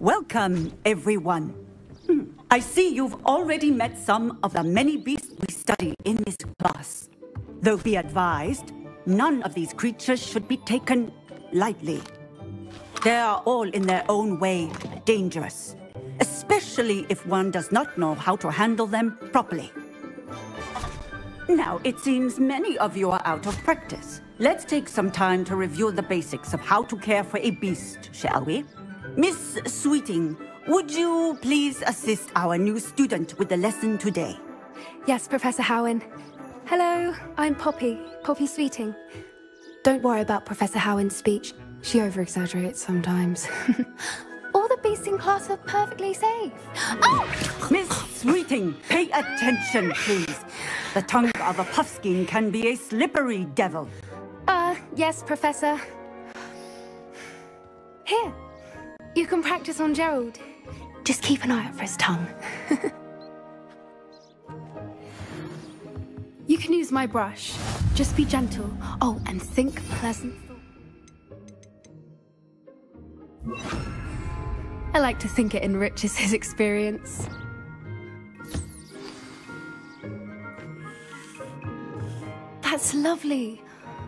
Welcome, everyone. I see you've already met some of the many beasts we study in this class. Though be advised, none of these creatures should be taken lightly. They are all in their own way dangerous, especially if one does not know how to handle them properly. Now, it seems many of you are out of practice. Let's take some time to review the basics of how to care for a beast, shall we? Miss Sweeting, would you please assist our new student with the lesson today? Yes, Professor Howen. Hello, I'm Poppy Sweeting. Don't worry about Professor Howen's speech. She over-exaggerates sometimes. All the beasts in class are perfectly safe. Oh! Miss Sweeting, pay attention, please. The tongue of a puffskein can be a slippery devil. Yes, Professor. Here, you can practice on Gerald. Just keep an eye out for his tongue. You can use my brush. Just be gentle. Oh, and think pleasant thoughts. I like to think it enriches his experience. That's lovely.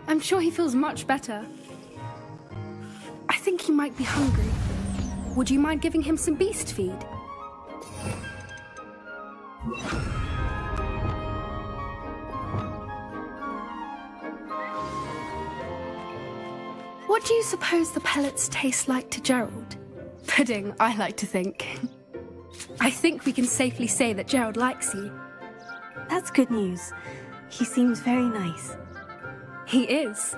I'm sure he feels much better. I think he might be hungry. Would you mind giving him some beast feed? What do you suppose the pellets taste like to Gerald? Pudding, I like to think. I think we can safely say that Gerald likes you. That's good news. He seems very nice. He is.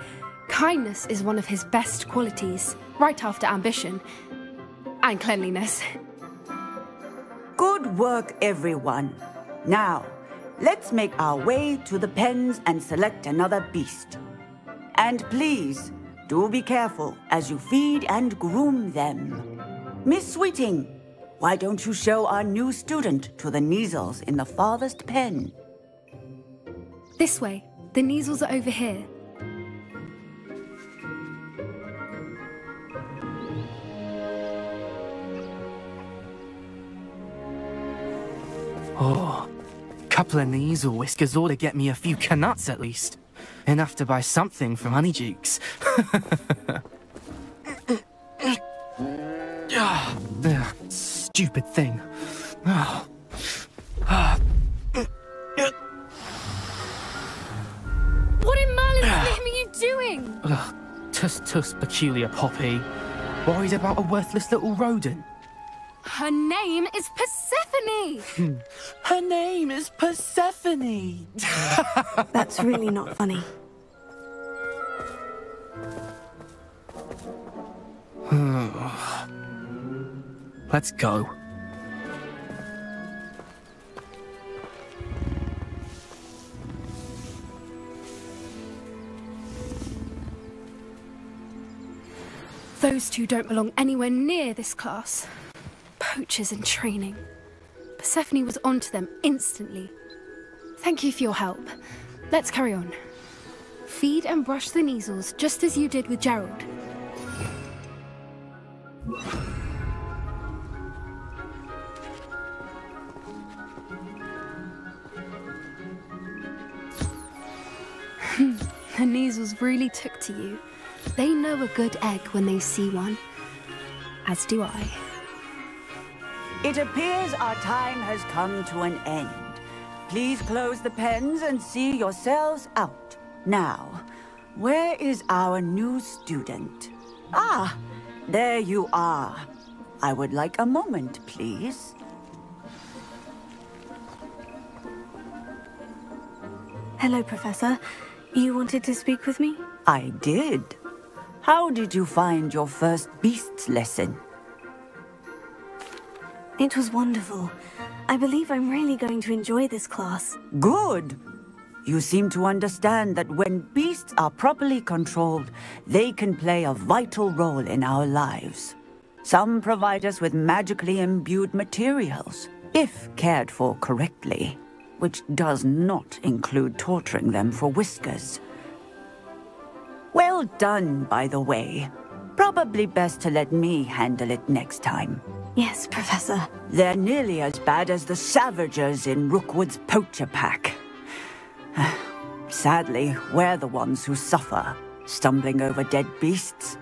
Kindness is one of his best qualities, right after ambition. And cleanliness. Good work, everyone. Now, let's make our way to the pens and select another beast. And please, do be careful as you feed and groom them. Miss Sweeting, why don't you show our new student to the Neasels in the farthest pen? This way. The Neasels are over here. Oh, couple of Neasel whiskers ought to get me a few canuts at least. Enough to buy something from Honeydukes. Stupid thing. What in Merlin's name are you doing? Tuss, peculiar Poppy. Worried about a worthless little rodent. Her name is Persephone! Her name is Persephone! That's really not funny. Let's go. Those two don't belong anywhere near this class. Poachers in training. Persephone was onto them instantly. Thank you for your help. Let's carry on. Feed and brush the Neasels just as you did with Gerald. The Neasels really took to you. They know a good egg when they see one. As do I. It appears our time has come to an end. Please close the pens and see yourselves out. Now, where is our new student? Ah, there you are. I would like a moment, please. Hello, Professor. You wanted to speak with me? I did. How did you find your first beasts lesson? It was wonderful. I believe I'm really going to enjoy this class. Good. You seem to understand that when beasts are properly controlled, they can play a vital role in our lives. Some provide us with magically imbued materials, if cared for correctly, which does not include torturing them for whiskers. Well done, by the way. Probably best to let me handle it next time. Yes, Professor. They're nearly as bad as the Savagers in Rookwood's poacher pack. Sadly, we're the ones who suffer, stumbling over dead beasts.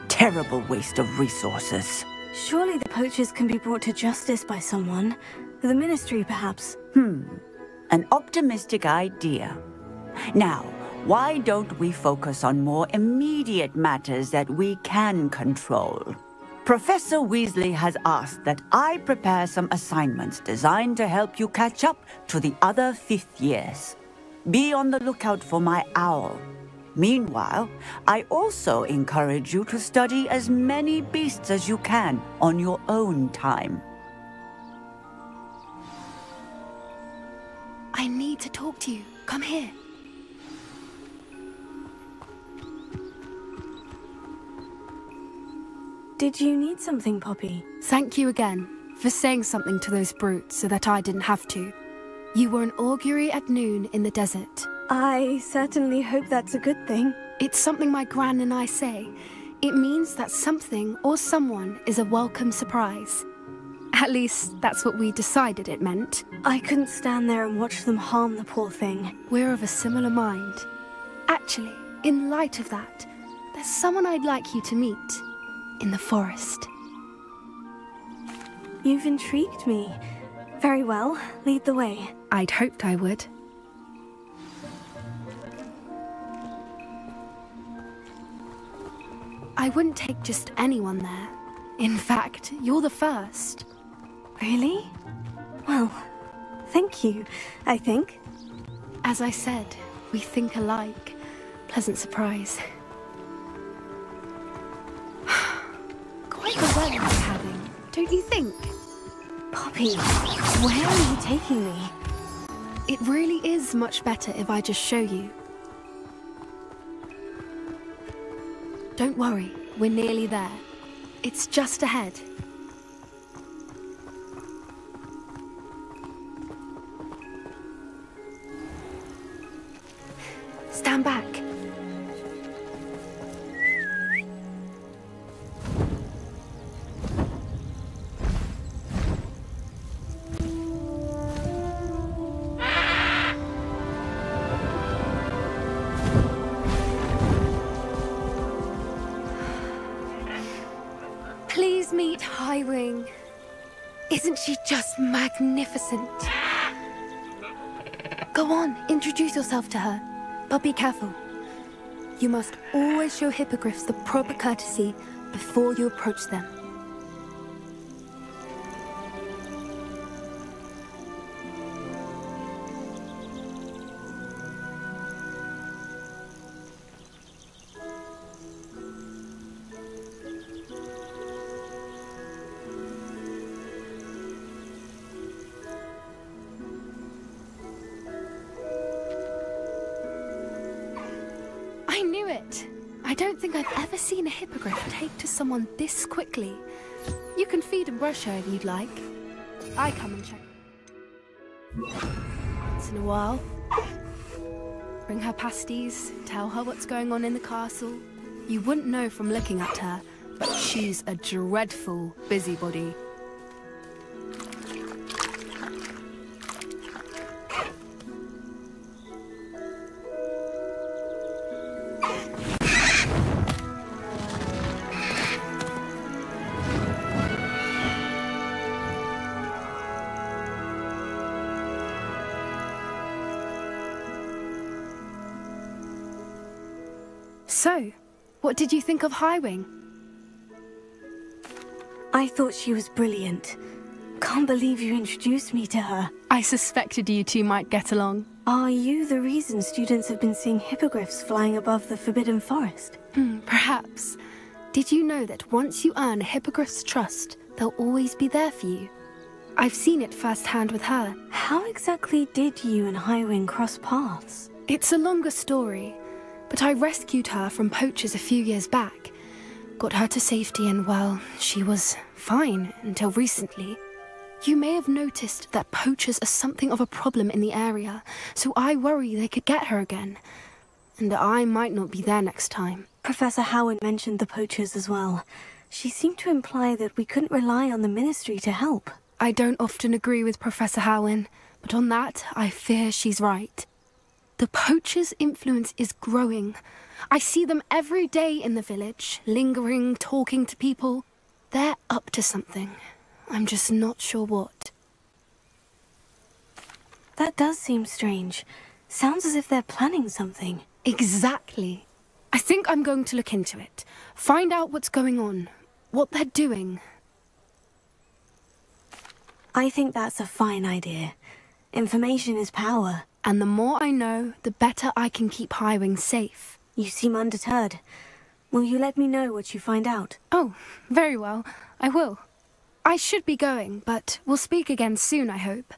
Terrible waste of resources. Surely the poachers can be brought to justice by someone. The Ministry, perhaps. An optimistic idea. Now, why don't we focus on more immediate matters that we can control? Professor Weasley has asked that I prepare some assignments designed to help you catch up to the other 5th years. Be on the lookout for my owl. Meanwhile, I also encourage you to study as many beasts as you can on your own time. I need to talk to you. Come here. Did you need something, Poppy? Thank you again for saying something to those brutes so that I didn't have to. You were an augury at noon in the desert. I certainly hope that's a good thing. It's something my gran and I say. It means that something or someone is a welcome surprise. At least, that's what we decided it meant. I couldn't stand there and watch them harm the poor thing. We're of a similar mind. Actually, in light of that, there's someone I'd like you to meet. In the forest. You've intrigued me. Very well, lead the way. I'd hoped I would. I wouldn't take just anyone there. In fact, you're the first. Really? Well, thank you, I think. As I said, we think alike. Pleasant surprise. Quite the weather we're having, don't you think? Poppy, where are you taking me? It really is much better if I just show you. Don't worry, we're nearly there. It's just ahead. Stand back. Please meet Highwing. Isn't she just magnificent? Go on, introduce yourself to her. But be careful. You must always show hippogriffs the proper courtesy before you approach them. I knew it! I don't think I've ever seen a hippogriff take to someone this quickly. You can feed and brush her if you'd like. I come and check. Once in a while. Bring her pasties, tell her what's going on in the castle. You wouldn't know from looking at her, but she's a dreadful busybody. So, what did you think of Highwing? I thought she was brilliant. Can't believe you introduced me to her. I suspected you two might get along. Are you the reason students have been seeing hippogriffs flying above the Forbidden Forest? Perhaps. Did you know that once you earn a hippogriff's trust, they'll always be there for you? I've seen it firsthand with her. How exactly did you and Highwing cross paths? It's a longer story, but I rescued her from poachers a few years back. Got her to safety and, well, she was fine until recently. You may have noticed that poachers are something of a problem in the area, so I worry they could get her again. And I might not be there next time. Professor Howard mentioned the poachers as well. She seemed to imply that we couldn't rely on the Ministry to help. I don't often agree with Professor Howin, but on that, I fear she's right. The poachers' influence is growing. I see them every day in the village, lingering, talking to people. They're up to something. I'm just not sure what. That does seem strange. Sounds as if they're planning something. Exactly. I think I'm going to look into it. Find out what's going on. What they're doing. I think that's a fine idea. Information is power. And the more I know, the better I can keep Highwing safe. You seem undeterred. Will you let me know what you find out? Oh, very well. I will. I should be going, but we'll speak again soon, I hope.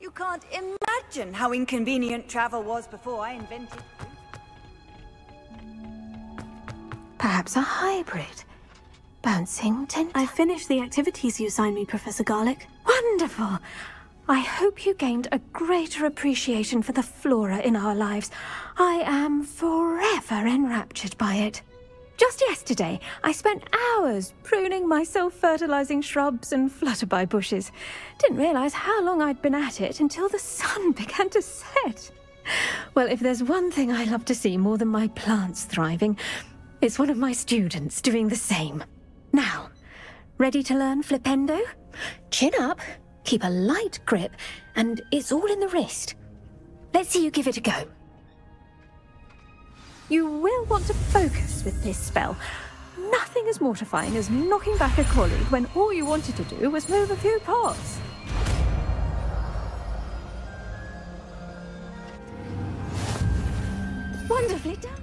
You can't imagine how inconvenient travel was before I invented... Perhaps a hybrid. Bouncing tent. I finished the activities you assigned me, Professor Garlick. Wonderful! I hope you gained a greater appreciation for the flora in our lives. I am forever enraptured by it. Just yesterday, I spent hours pruning my self-fertilizing shrubs and flutterby bushes. Didn't realize how long I'd been at it until the sun began to set. Well, if there's one thing I love to see more than my plants thriving, It's one of my students doing the same. Now, ready to learn flipendo? Chin up, keep a light grip, and it's all in the wrist. Let's see you give it a go. You will want to focus with this spell. Nothing as mortifying as knocking back a colleague when all you wanted to do was move a few parts. Wonderfully done.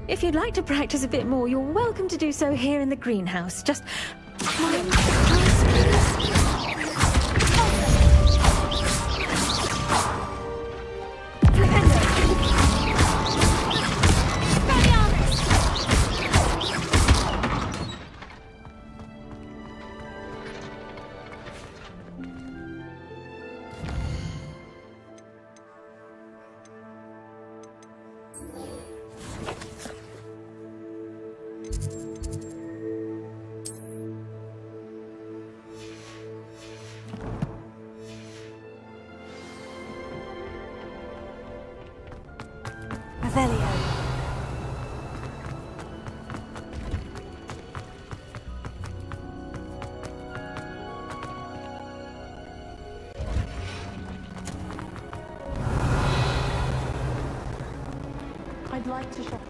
If you'd like to practice a bit more, you're welcome to do so here in the greenhouse. Just... I'd like to shop.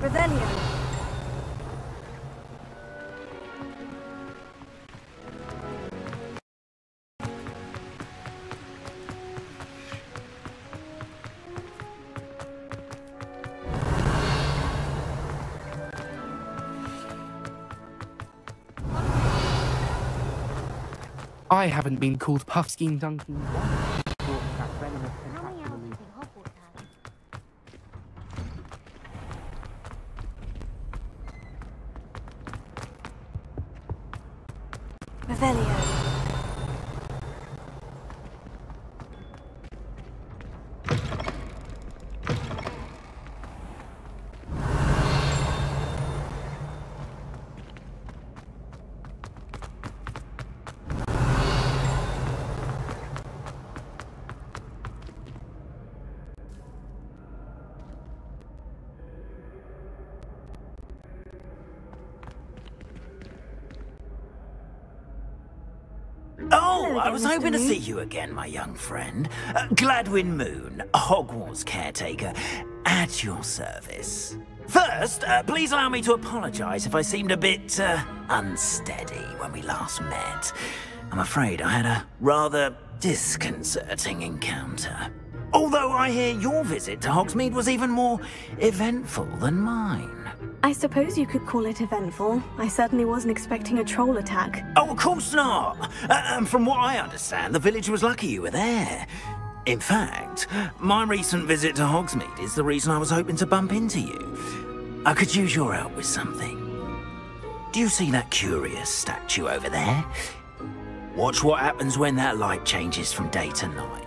Revelio. I haven't been called Puffskein Duncan. Revelio. Oh, I was hoping to see you again, my young friend. Gladwin Moon, Hogwarts caretaker, at your service. First, please allow me to apologize if I seemed a bit, unsteady when we last met. I'm afraid I had a rather disconcerting encounter. Although I hear your visit to Hogsmeade was even more eventful than mine. I suppose you could call it eventful. I certainly wasn't expecting a troll attack. Oh, of course not! And from what I understand, the village was lucky you were there. In fact, my recent visit to Hogsmeade is the reason I was hoping to bump into you. I could use your help with something. Do you see that curious statue over there? Watch what happens when that light changes from day to night.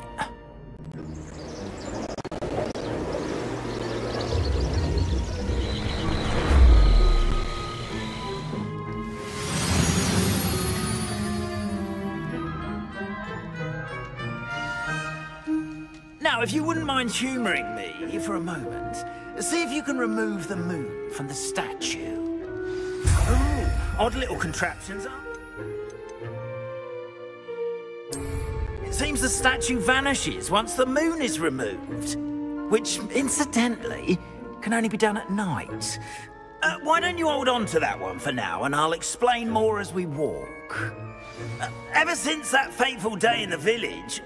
Now, if you wouldn't mind humouring me for a moment, see if you can remove the moon from the statue. Oh, odd little contraptions. It seems the statue vanishes once the moon is removed. which, incidentally, can only be done at night. Why don't you hold on to that one for now, and I'll explain more as we walk. Ever since that fateful day in the village,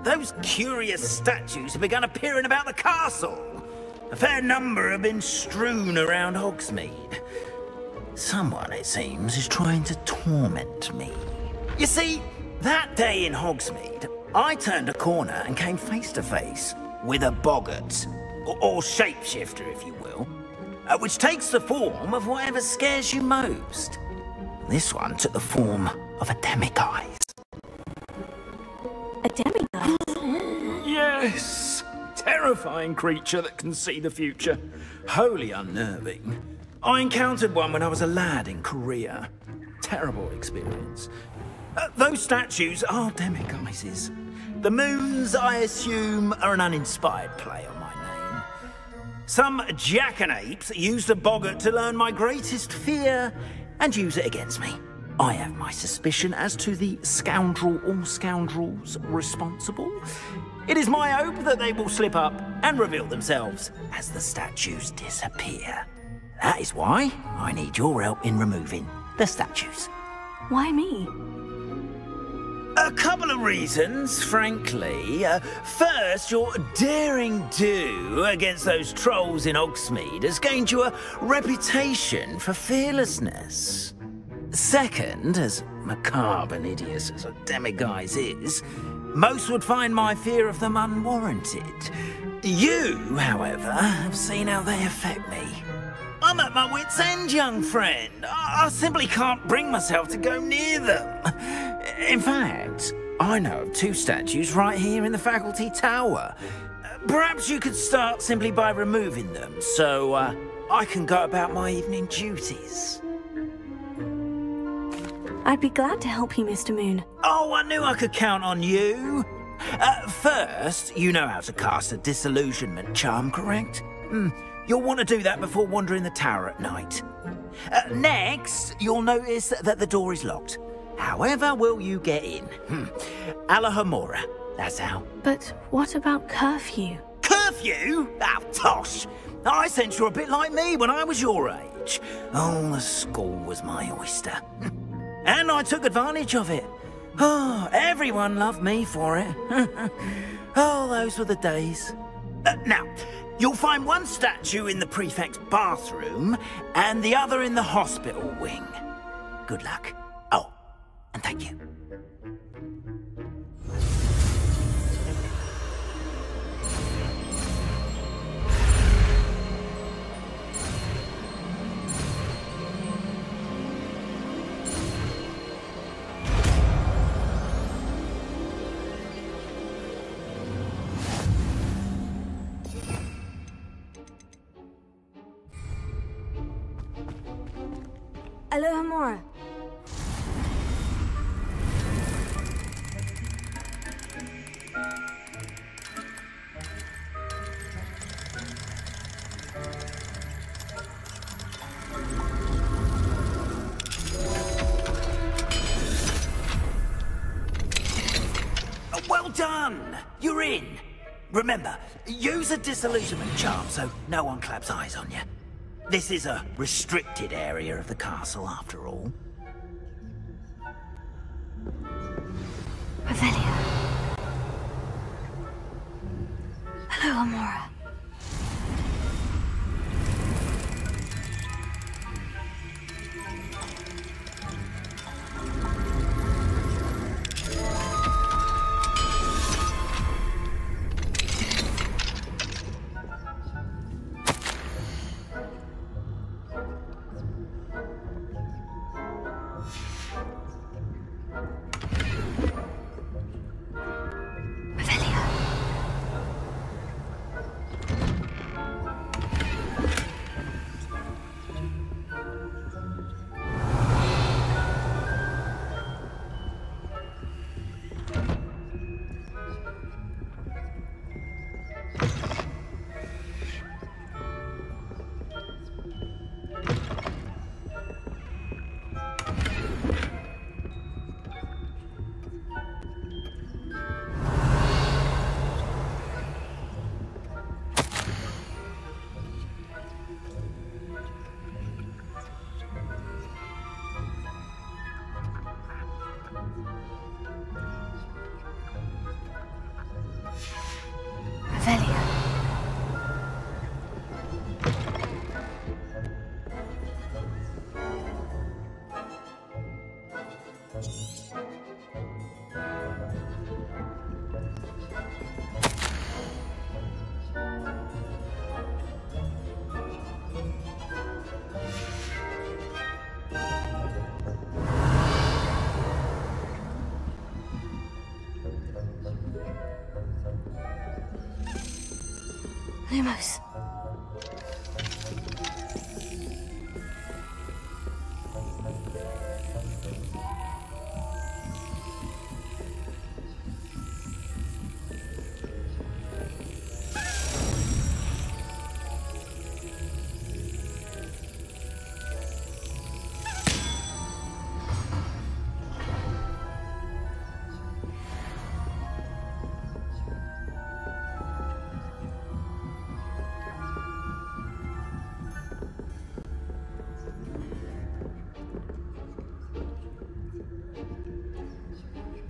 those curious statues have begun appearing about the castle. A fair number have been strewn around Hogsmeade. Someone, it seems, is trying to torment me. You see, that day in Hogsmeade, I turned a corner and came face to face with a boggart, or shapeshifter, if you will, which takes the form of whatever scares you most. This one took the form of a demiguise. A demiguise? Yes! Terrifying creature that can see the future. Wholly unnerving. I encountered one when I was a lad in Korea. Terrible experience. Those statues are demiguises. The moons, I assume, are an uninspired play on my name. Some jackanapes used a boggart to learn my greatest fear and use it against me. I have my suspicion as to the scoundrel or scoundrels responsible. It is my hope that they will slip up and reveal themselves as the statues disappear. That is why I need your help in removing the statues. Why me? A couple of reasons, frankly. First, your daring do against those trolls in Hogsmeade has gained you a reputation for fearlessness. Second, as macabre and hideous as a demiguise is, most would find my fear of them unwarranted. You, however, have seen how they affect me. I'm at my wit's end, young friend. I simply can't bring myself to go near them. In fact, I know of 2 statues right here in the faculty tower. Perhaps you could start simply by removing them, so I can go about my evening duties. I'd be glad to help you, Mr. Moon. Oh, I knew I could count on you. First, you know how to cast a disillusionment charm, correct? You'll want to do that before wandering the tower at night. Next, you'll notice that the door is locked. However will you get in? Alahomora, that's how. But what about curfew? Curfew? Oh, tosh. I sense you're a bit like me when I was your age. Oh, the school was my oyster. And I took advantage of it. Oh, everyone loved me for it. Oh, those were the days. Now, you'll find one statue in the prefect's bathroom and the other in the hospital wing. Good luck. Oh, and thank you. Alahomora. Well done! You're in. Remember, use a disillusionment charm so no one claps eyes on you. This is a restricted area of the castle, after all. Revelia. Alahomora. Vamos.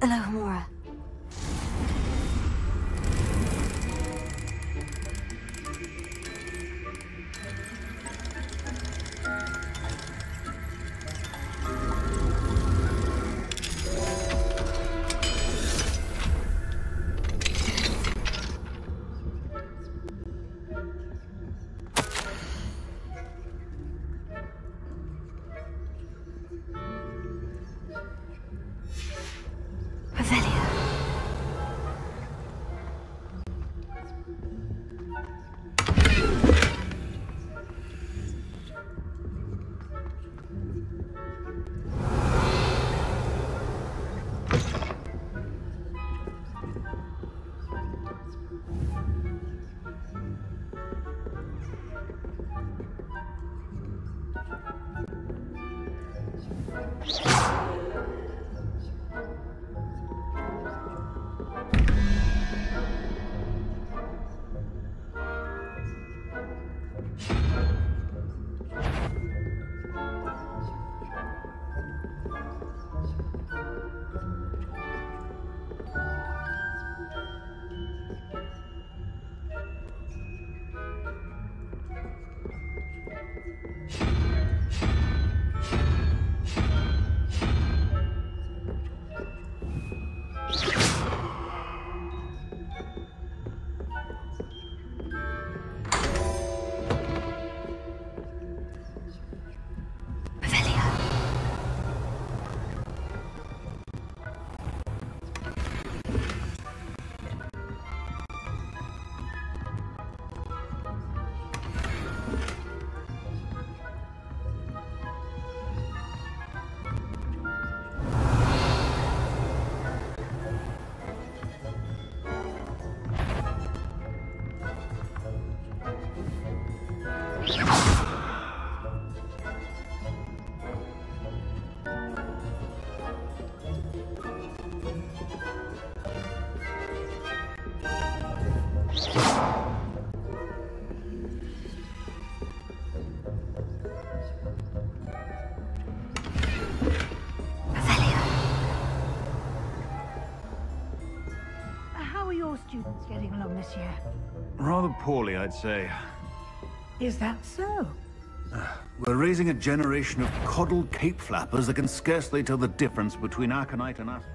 Alohomora. Students getting along this year? Rather poorly, I'd say. Is that so? We're raising a generation of coddled cape flappers that can scarcely tell the difference between Aconite and Asphodel.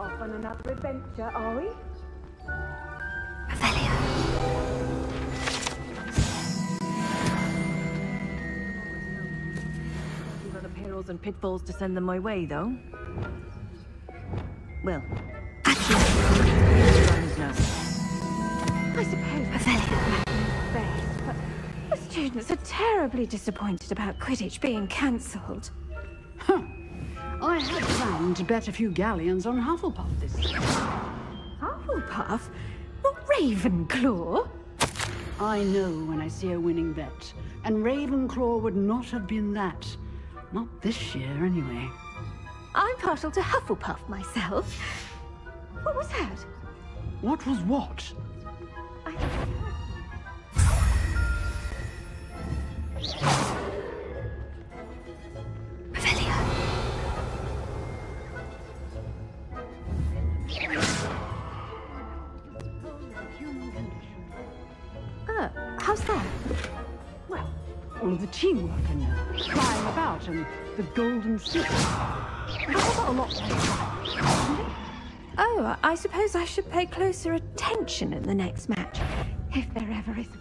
Off on another adventure, are we? Revelio. and pitfalls to send them my way, though. Well, I suppose best, but the students are terribly disappointed about Quidditch being cancelled. Huh. I had planned to bet a few galleons on Hufflepuff this year. Hufflepuff? Not Ravenclaw? I know when I see a winning bet, and Ravenclaw would not have been that. Not this year, anyway. I'm partial to Hufflepuff myself. What was that? What was what? How's that? Well, all of the teamwork and flying about and the golden slip. That's a lot like that. Oh, I suppose I should pay closer attention in the next match, if there ever is one.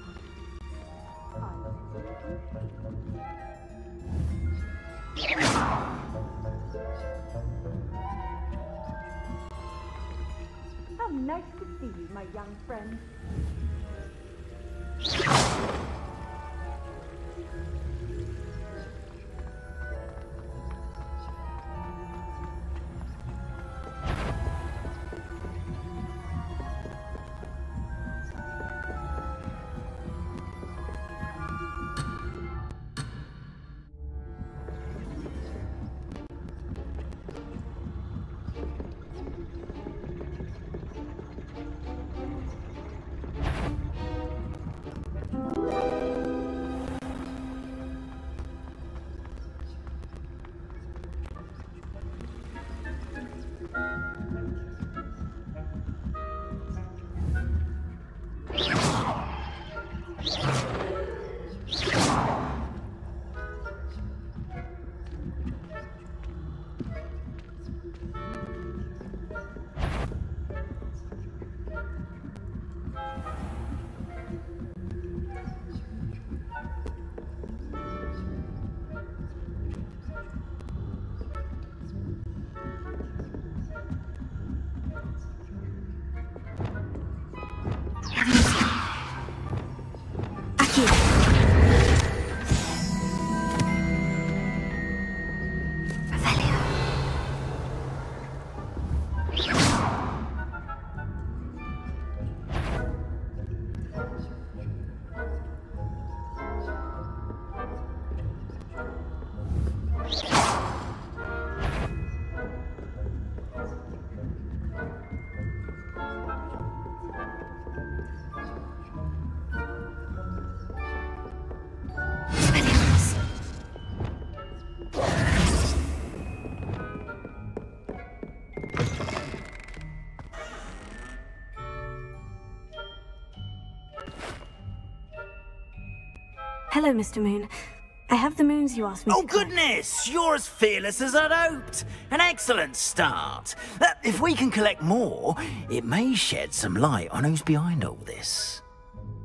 How nice to see you, my young friend. Hello, Mr. Moon. I have the moons you asked me to collect. Goodness! You're as fearless as I'd hoped. An excellent start. If we can collect more, it may shed some light on who's behind all this.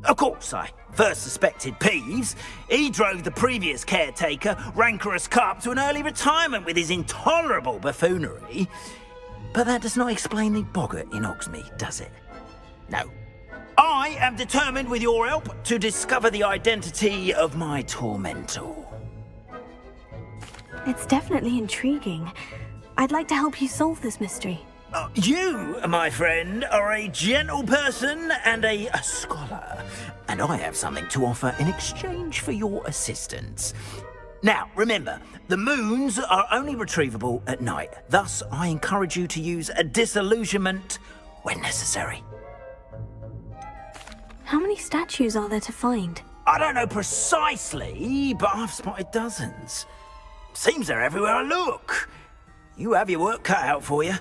Of course, I first suspected Peeves. He drove the previous caretaker, Rancorous Carp, to an early retirement with his intolerable buffoonery. But that does not explain the boggart in Hogsmeade, does it? No. I am determined, with your help, to discover the identity of my tormentor. It's definitely intriguing. I'd like to help you solve this mystery. You, my friend, are a gentle person and a scholar, and I have something to offer in exchange for your assistance. Now, remember, the moons are only retrievable at night. Thus, I encourage you to use a disillusionment when necessary. How many statues are there to find? I don't know precisely, but I've spotted dozens. Seems they're everywhere I look. You have your work cut out for you,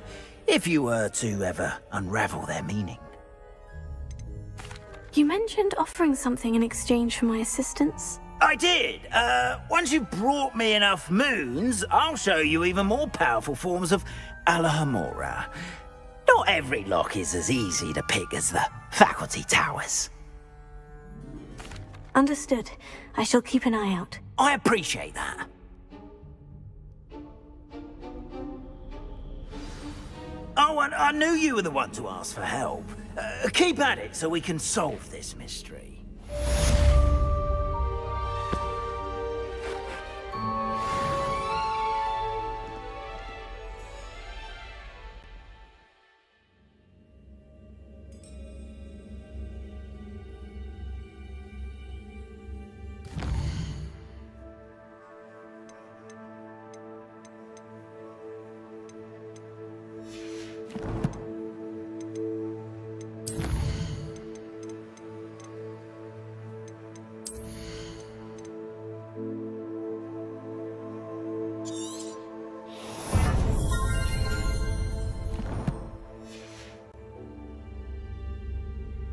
if you were to ever unravel their meaning. You mentioned offering something in exchange for my assistance. I did. Once you've brought me enough moons, I'll show you even more powerful forms of Alohomora. Not every lock is as easy to pick as the faculty towers. Understood. I shall keep an eye out. I appreciate that. Oh, and I knew you were the one to ask for help. Keep at it so we can solve this mystery.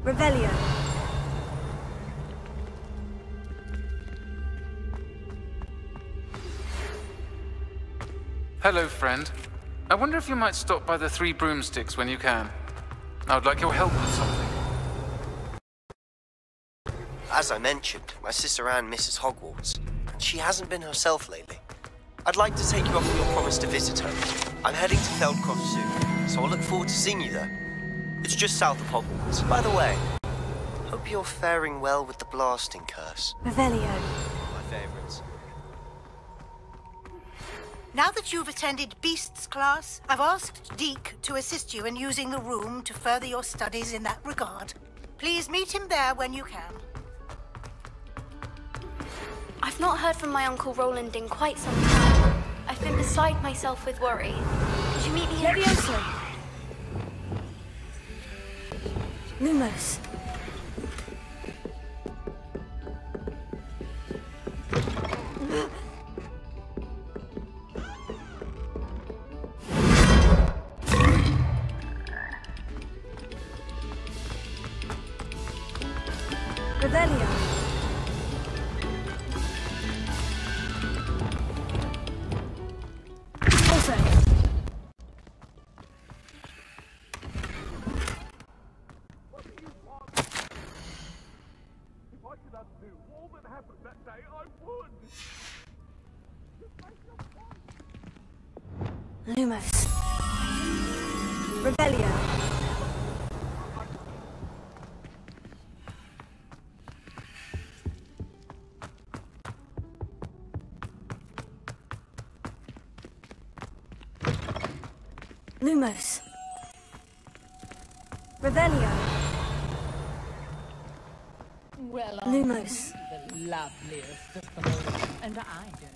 Revelio. Hello, friend. I wonder if you might stop by the 3 broomsticks when you can. I would like your help with something. As I mentioned, my sister Anne misses Hogwarts, and she hasn't been herself lately. I'd like to take you up on your promise to visit her. I'm heading to Feldcroft soon, so I'll look forward to seeing you there. It's just south of Hogwarts. By the way, hope you're faring well with the blasting curse. Revelio. My favorites. Now that you've attended Beasts class, I've asked Deke to assist you in using the room to further your studies in that regard. Please meet him there when you can. I've not heard from my Uncle Roland in quite some time. I've been beside myself with worry. Could you meet me here? Levioso. Lumos. Revelio. Also. Lumos. Revelio. Lumos. Revelio. Well, Lumos. the loveliest of them all, and I don't.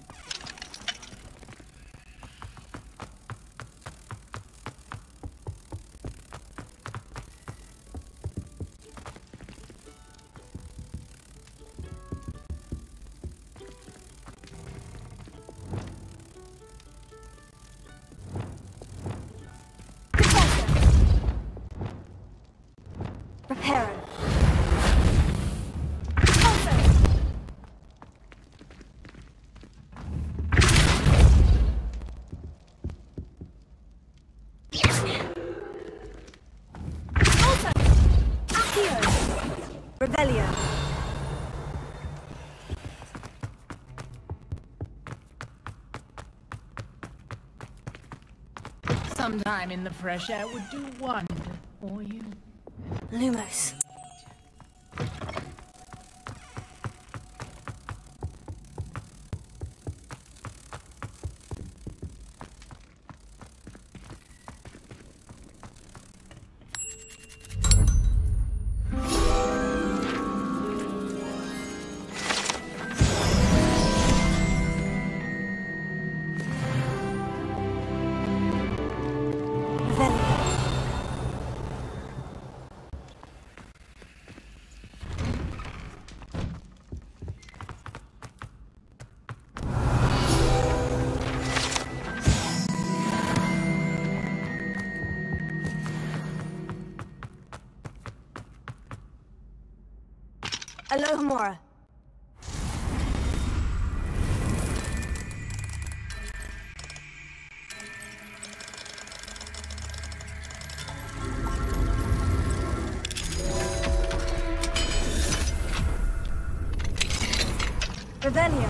Reparo. Revelio. Sometime in the fresh air would do wonder for you. Lumos. Alohomora. Revelio.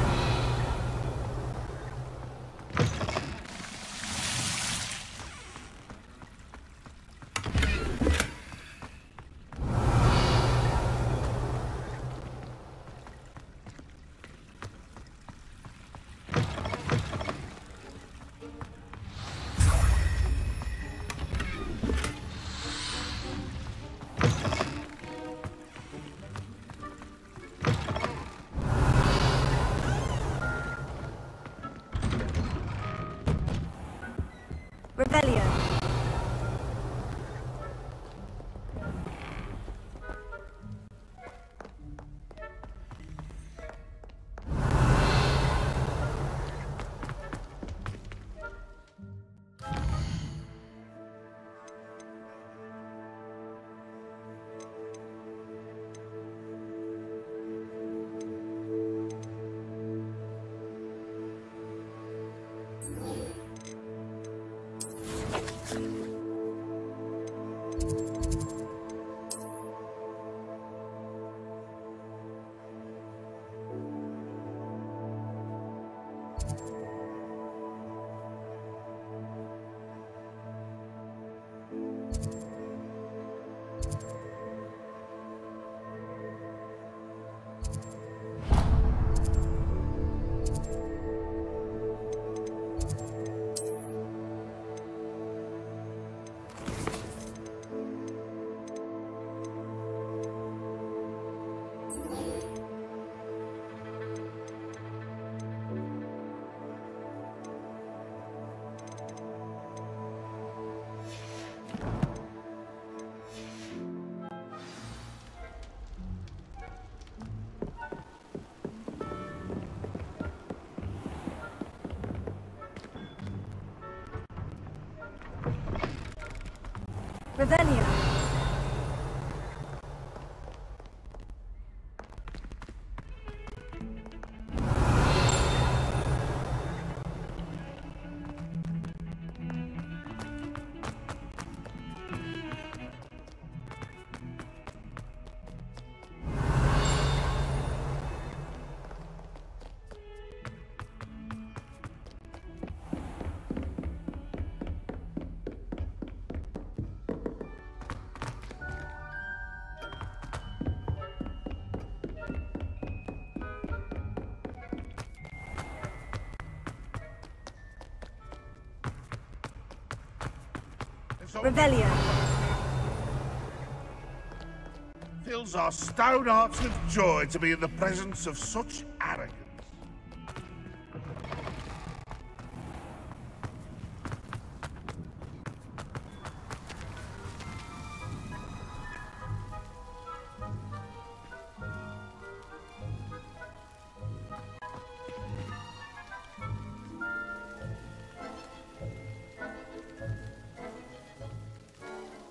Revelio. Revelio. Revelio. Fills our stout hearts with joy to be in the presence of such arrogance.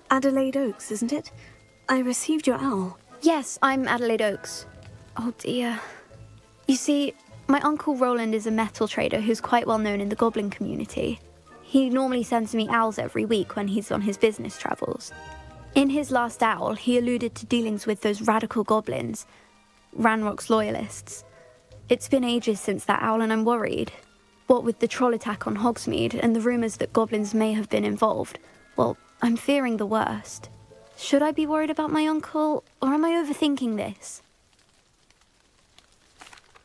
Adelaide Oaks, isn't it? I received your owl. Yes, I'm Adelaide Oaks. Oh dear. You see, my uncle Roland is a metal trader who's quite well known in the goblin community. He normally sends me owls every week when he's on his business travels. In his last owl, he alluded to dealings with those radical goblins, Ranrock's loyalists. It's been ages since that owl and I'm worried. What with the troll attack on Hogsmeade and the rumours that goblins may have been involved, well, I'm fearing the worst. Should I be worried about my uncle, or am I overthinking this?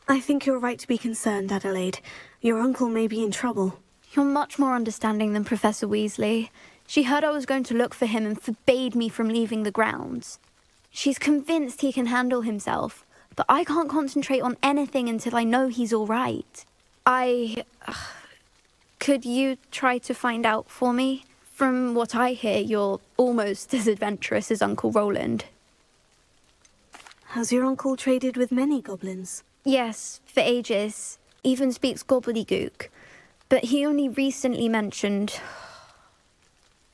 I think you're right to be concerned, Adelaide. Your uncle may be in trouble. You're much more understanding than Professor Weasley. She heard I was going to look for him and forbade me from leaving the grounds. She's convinced he can handle himself, but I can't concentrate on anything until I know he's all right. Could you try to find out for me? From what I hear, you're almost as adventurous as Uncle Roland. Has your uncle traded with many goblins? Yes, for ages. Even speaks gobbledygook. But he only recently mentioned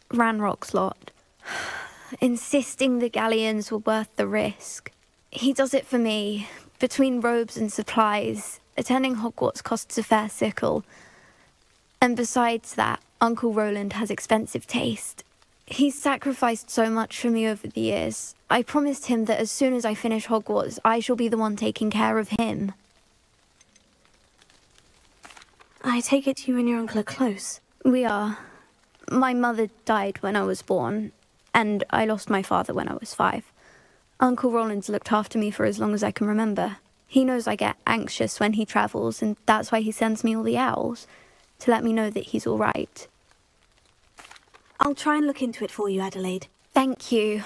Ranrock's lot, insisting the galleons were worth the risk. He does it for me. Between robes and supplies, attending Hogwarts costs a fair sickle. And besides that, Uncle Roland has expensive taste. He's sacrificed so much for me over the years. I promised him that as soon as I finish Hogwarts, I shall be the one taking care of him. I take it you and your uncle are close. We are. My mother died when I was born, and I lost my father when I was 5. Uncle Roland's looked after me for as long as I can remember. He knows I get anxious when he travels, and that's why he sends me all the owls, to let me know that he's all right. I'll try and look into it for you, Adelaide. Thank you.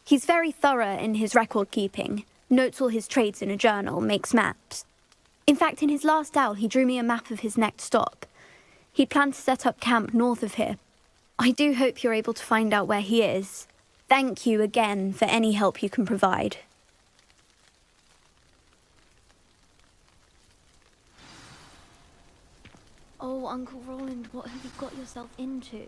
He's very thorough in his record keeping, notes all his trades in a journal, makes maps. In fact, in his last owl, he drew me a map of his next stop. He planned to set up camp north of here. I do hope you're able to find out where he is. Thank you again for any help you can provide. Oh, Uncle Roland, what have you got yourself into?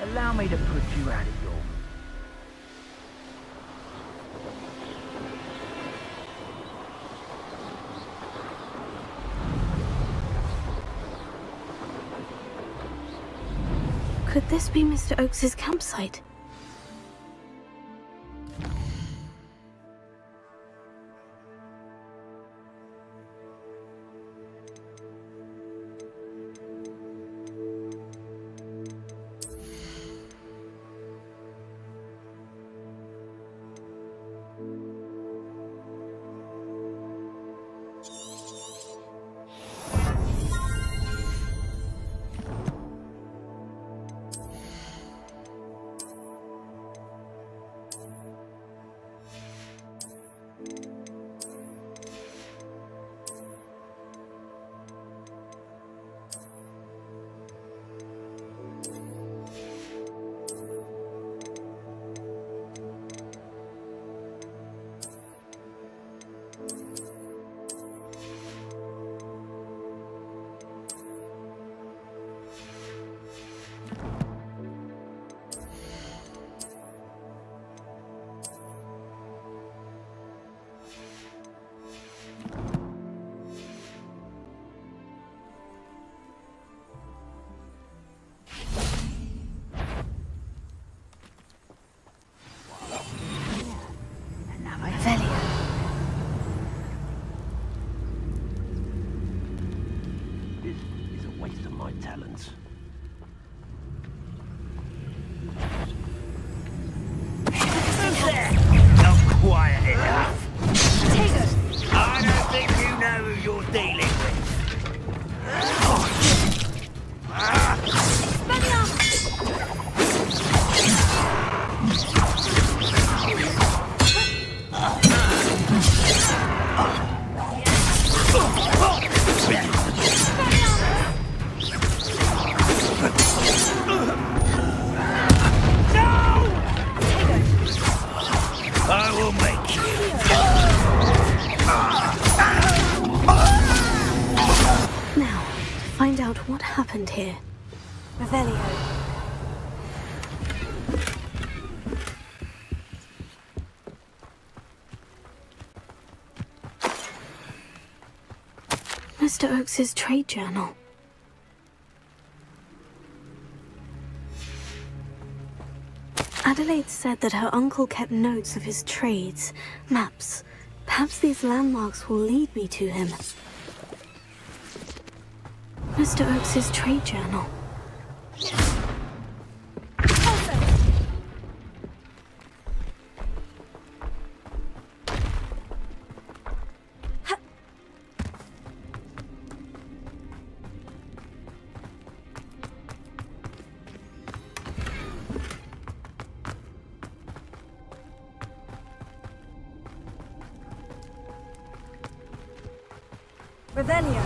Allow me to put you out of your... Could this be Mr. Oakes's campsite? here. Revelio. Mr. Oakes's trade journal. Adelaide said that her uncle kept notes of his trades, maps. Perhaps these landmarks will lead me to him. Mr. Oakes's trade journal. Revelio.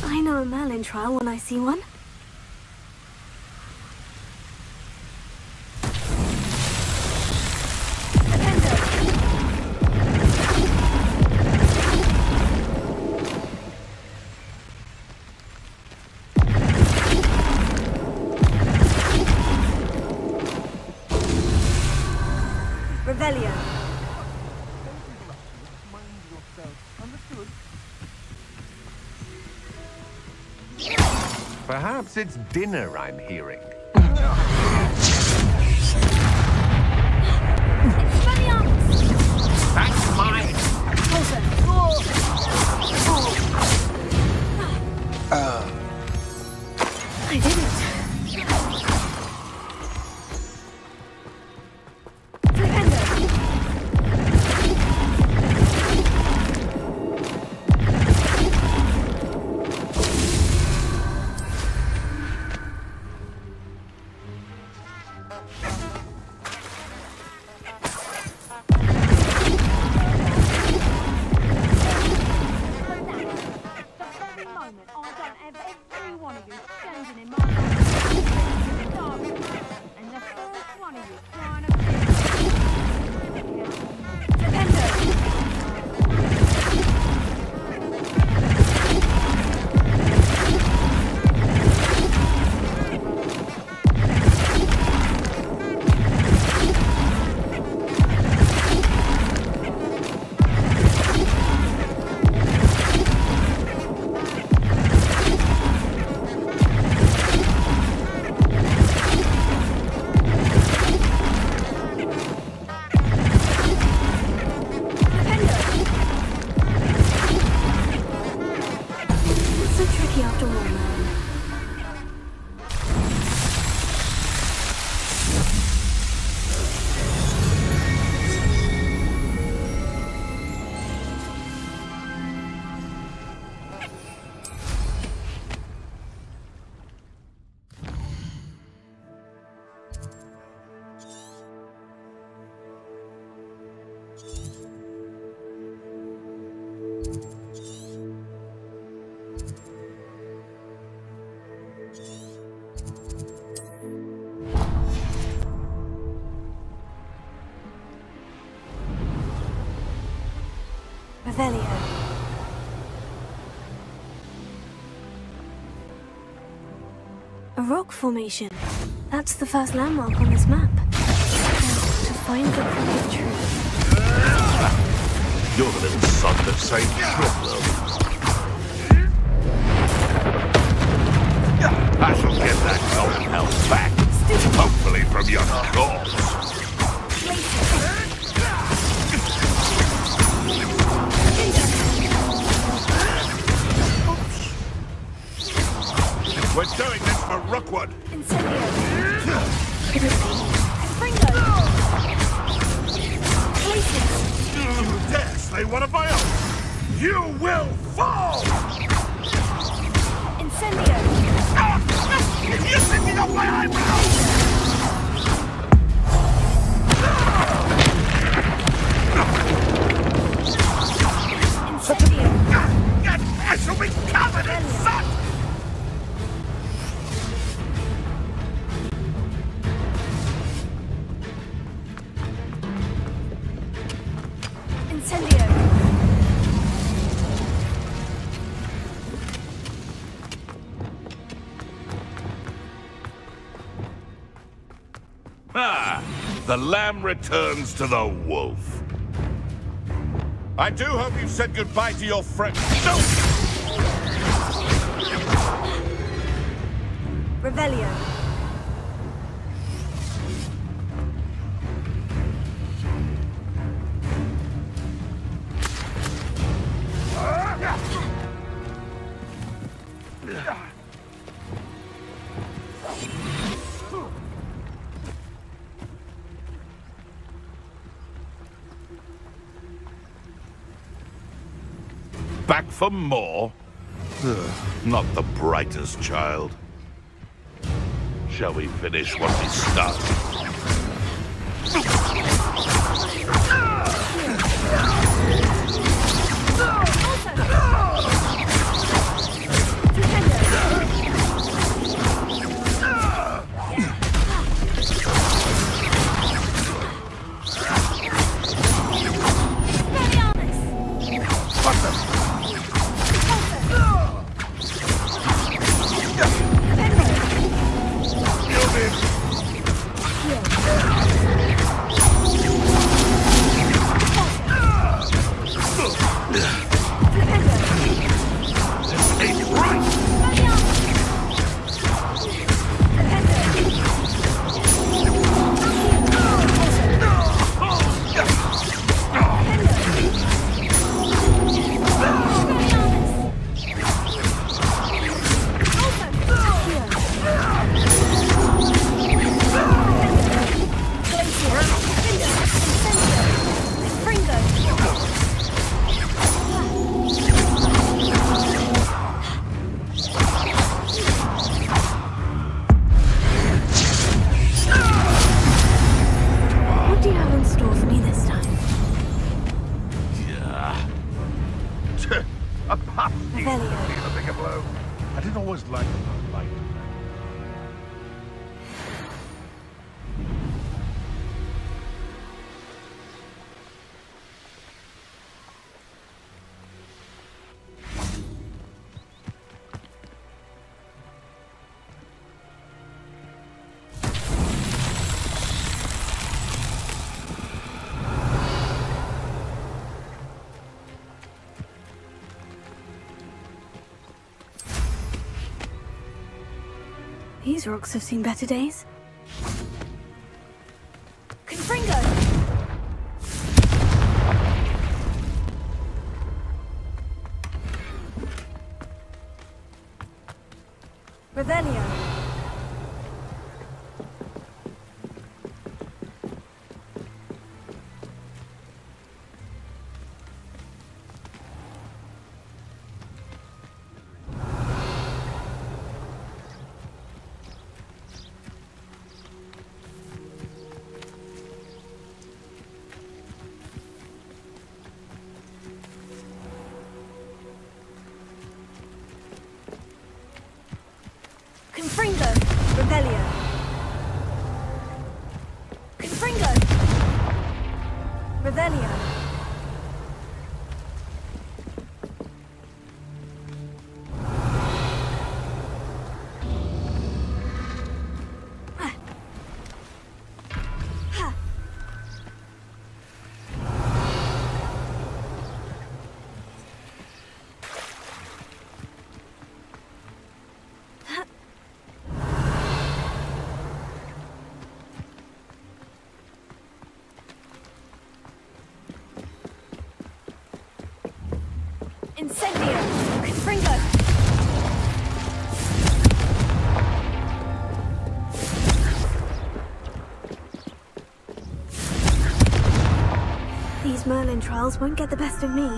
I know a Merlin trial when I see one. Revelio. Perhaps it's dinner I'm hearing. That's mine! I didn't. Revelio. A rock formation. That's the first landmark on this map. Now, to find the crooked truth. You're the little son that saved Shropwell. I shall get that golden health back. Hopefully from your claws. We're doing this for Rookwood. Dare slay one of my own. You will fall. Incendio. You're sitting on my eyebrows! I shall be covered in soot! Incendio! Ah, the lamb returns to the wolf. I do hope you've said goodbye to your friend. No! Revelio. Back for more? Ugh, not the brightest child. Shall we finish what we started? I didn't always like the light. These rocks have seen better days. Confringo! Revelio! Confringo! Revelio! Confringo! Revelio! Incendio! Confringo! These Merlin trials won't get the best of me.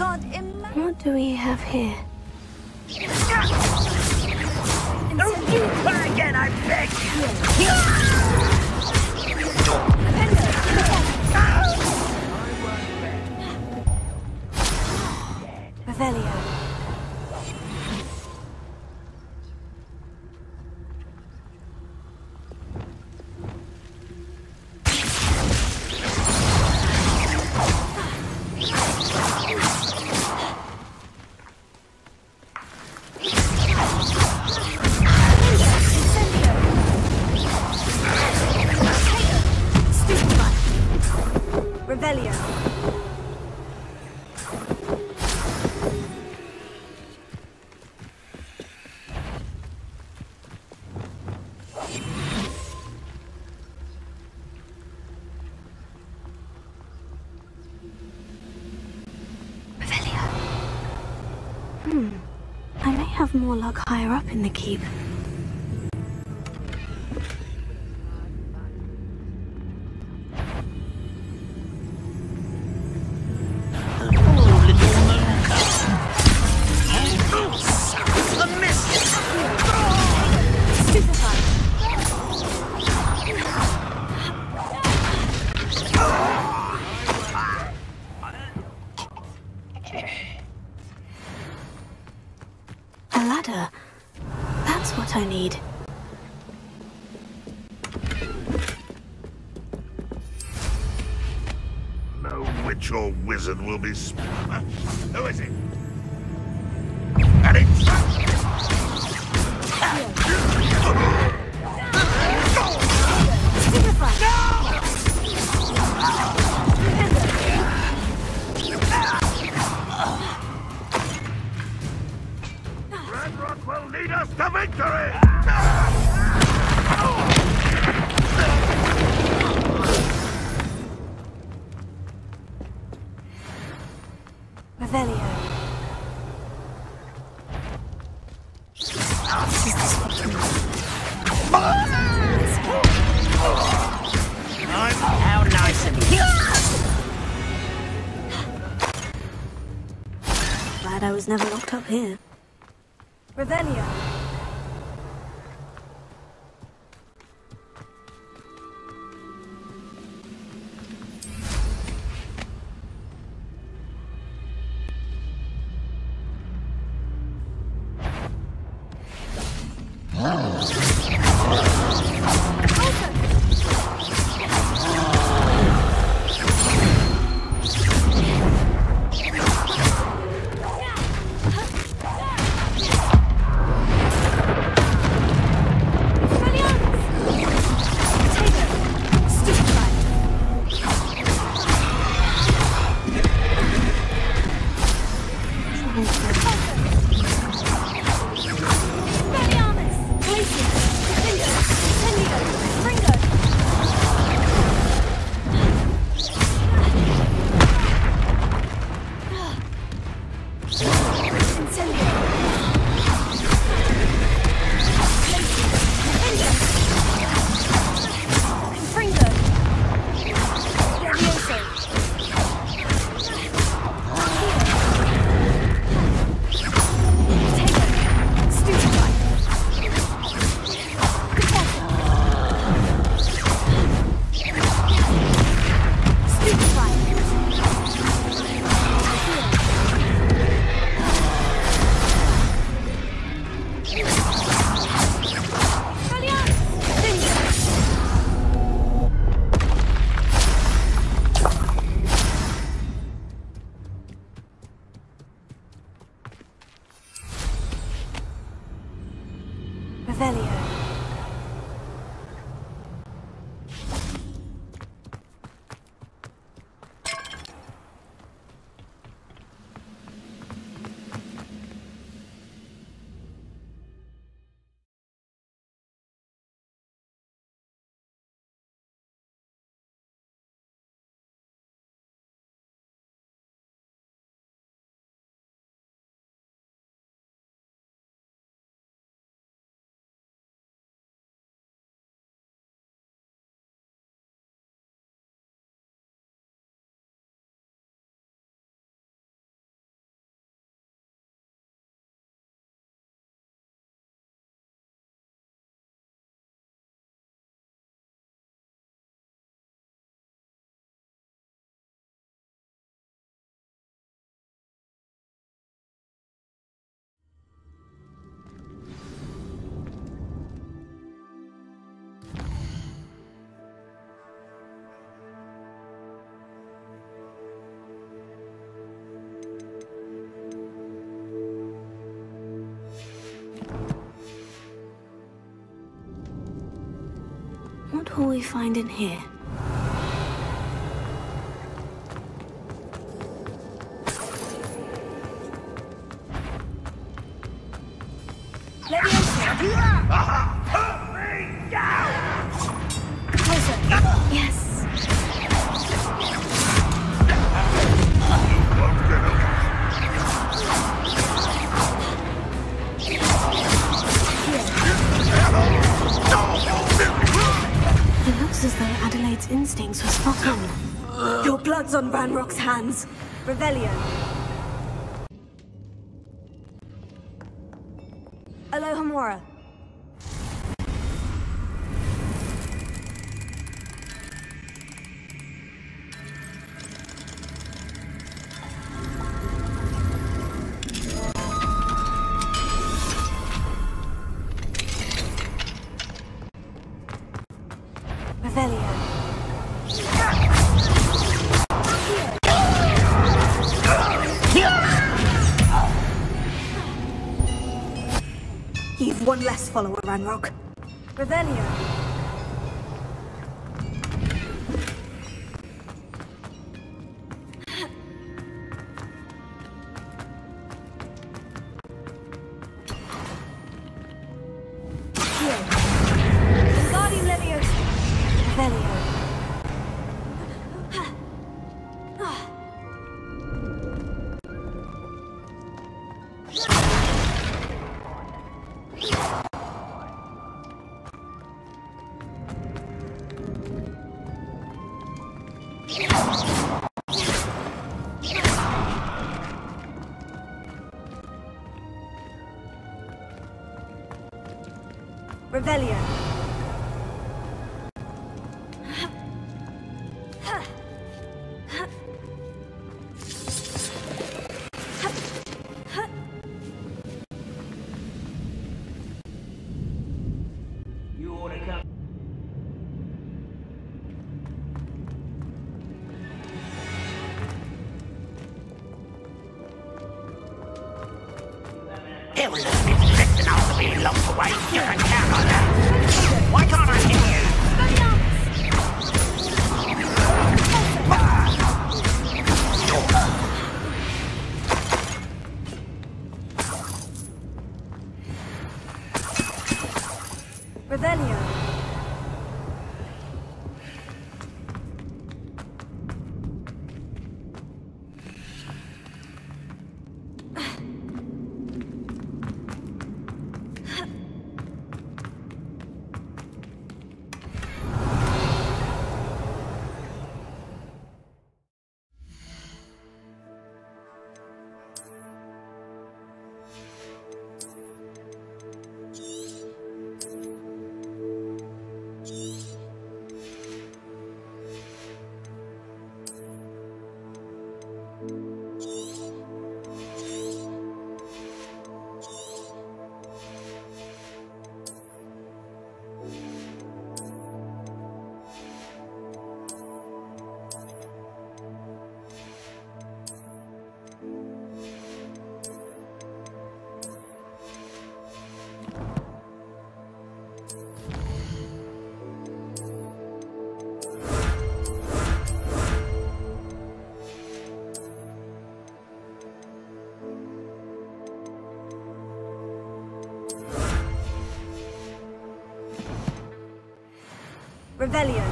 can't imagine. What do we have here? Don't do that again, I beg you! Revelio. Revelio. I may have more luck higher up in the keep. A ladder. That's what I need. No witch or wizard will be Who is it? And it's... Red Rock will lead us to victory! Revelio. How nice of you! Glad I was never locked up here. Revelio. Revelio. will we find in here? Yes. It looks as though Adelaide's instincts were spot on. Your blood's on Ranrock's hands. Revelio. Alohomora. You've one less follower, Ranrock. Revelio. Wingardium Leviosa. Revelio. Revelio. You ought to come. It was listen after being locked away. You can count on that. Why can't I hear you? Revelio. Revelio.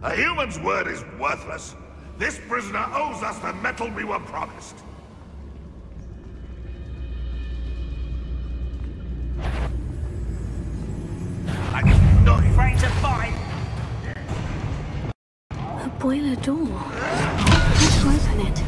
A human's word is worthless. This prisoner owes us the metal we were promised. I'm not afraid to fight. A boiler door. Let's open it.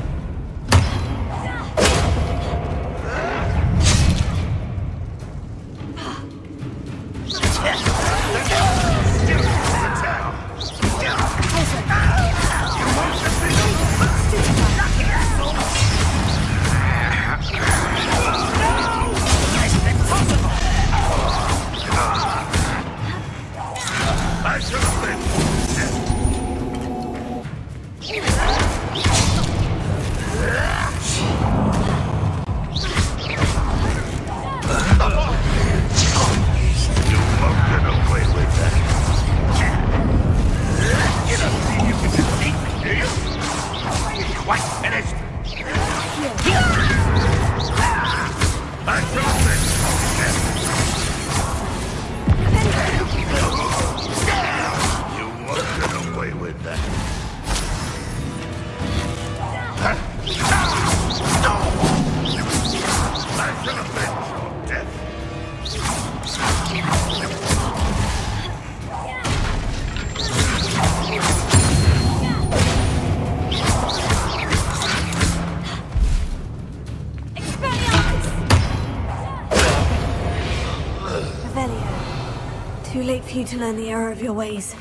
Too late for you to learn the error of your ways.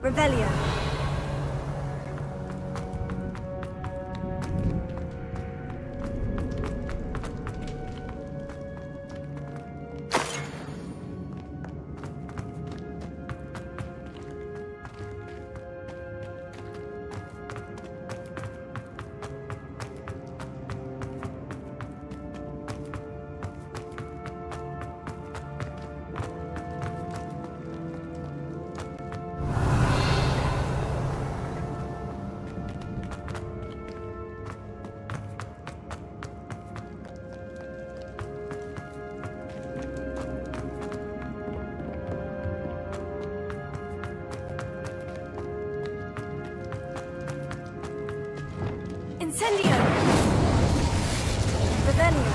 Revelio. Incendio! Revelio!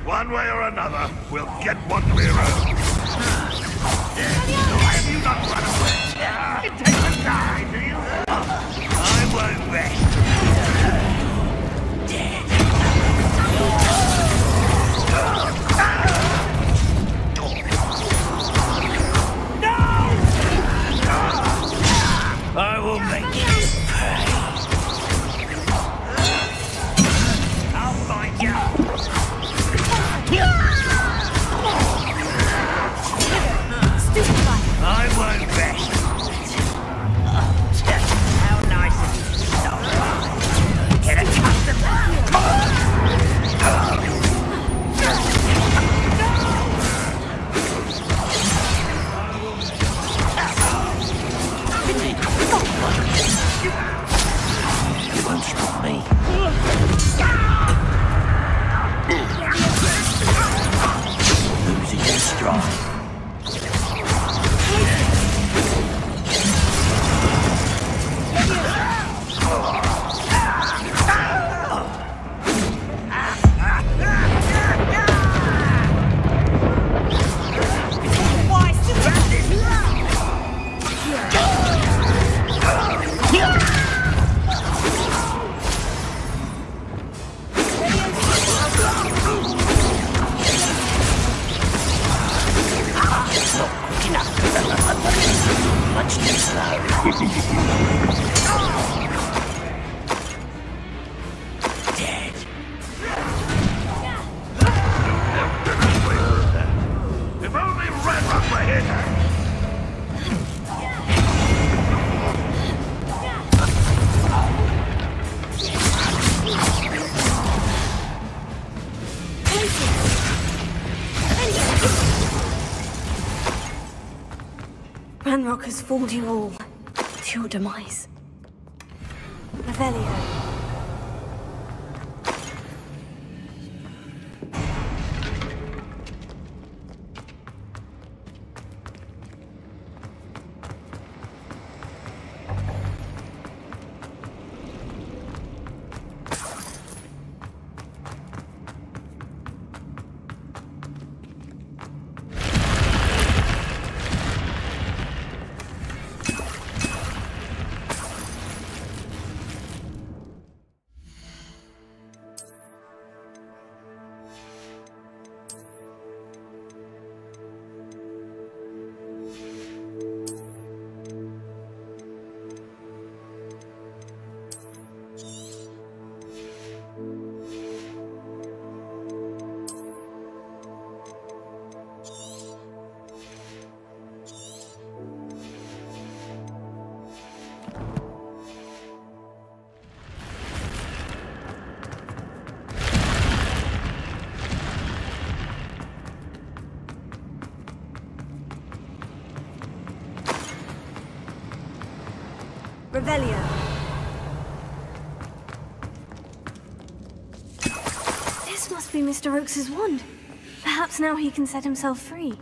One way or another, we'll get what we're owed. Why have you not run away? It takes a die, do you? I won't rest. I will make you pay. I'll find you. I won't rest. How nice of you to stop by. Get accustomed to You won't stop me. Losing your stride. Much too slow. Dead. If only Red Rock were here. Ranrock has fooled you all to your demise. Revelio. Revelio. This must be Mr. Oakes's wand. Perhaps now he can set himself free.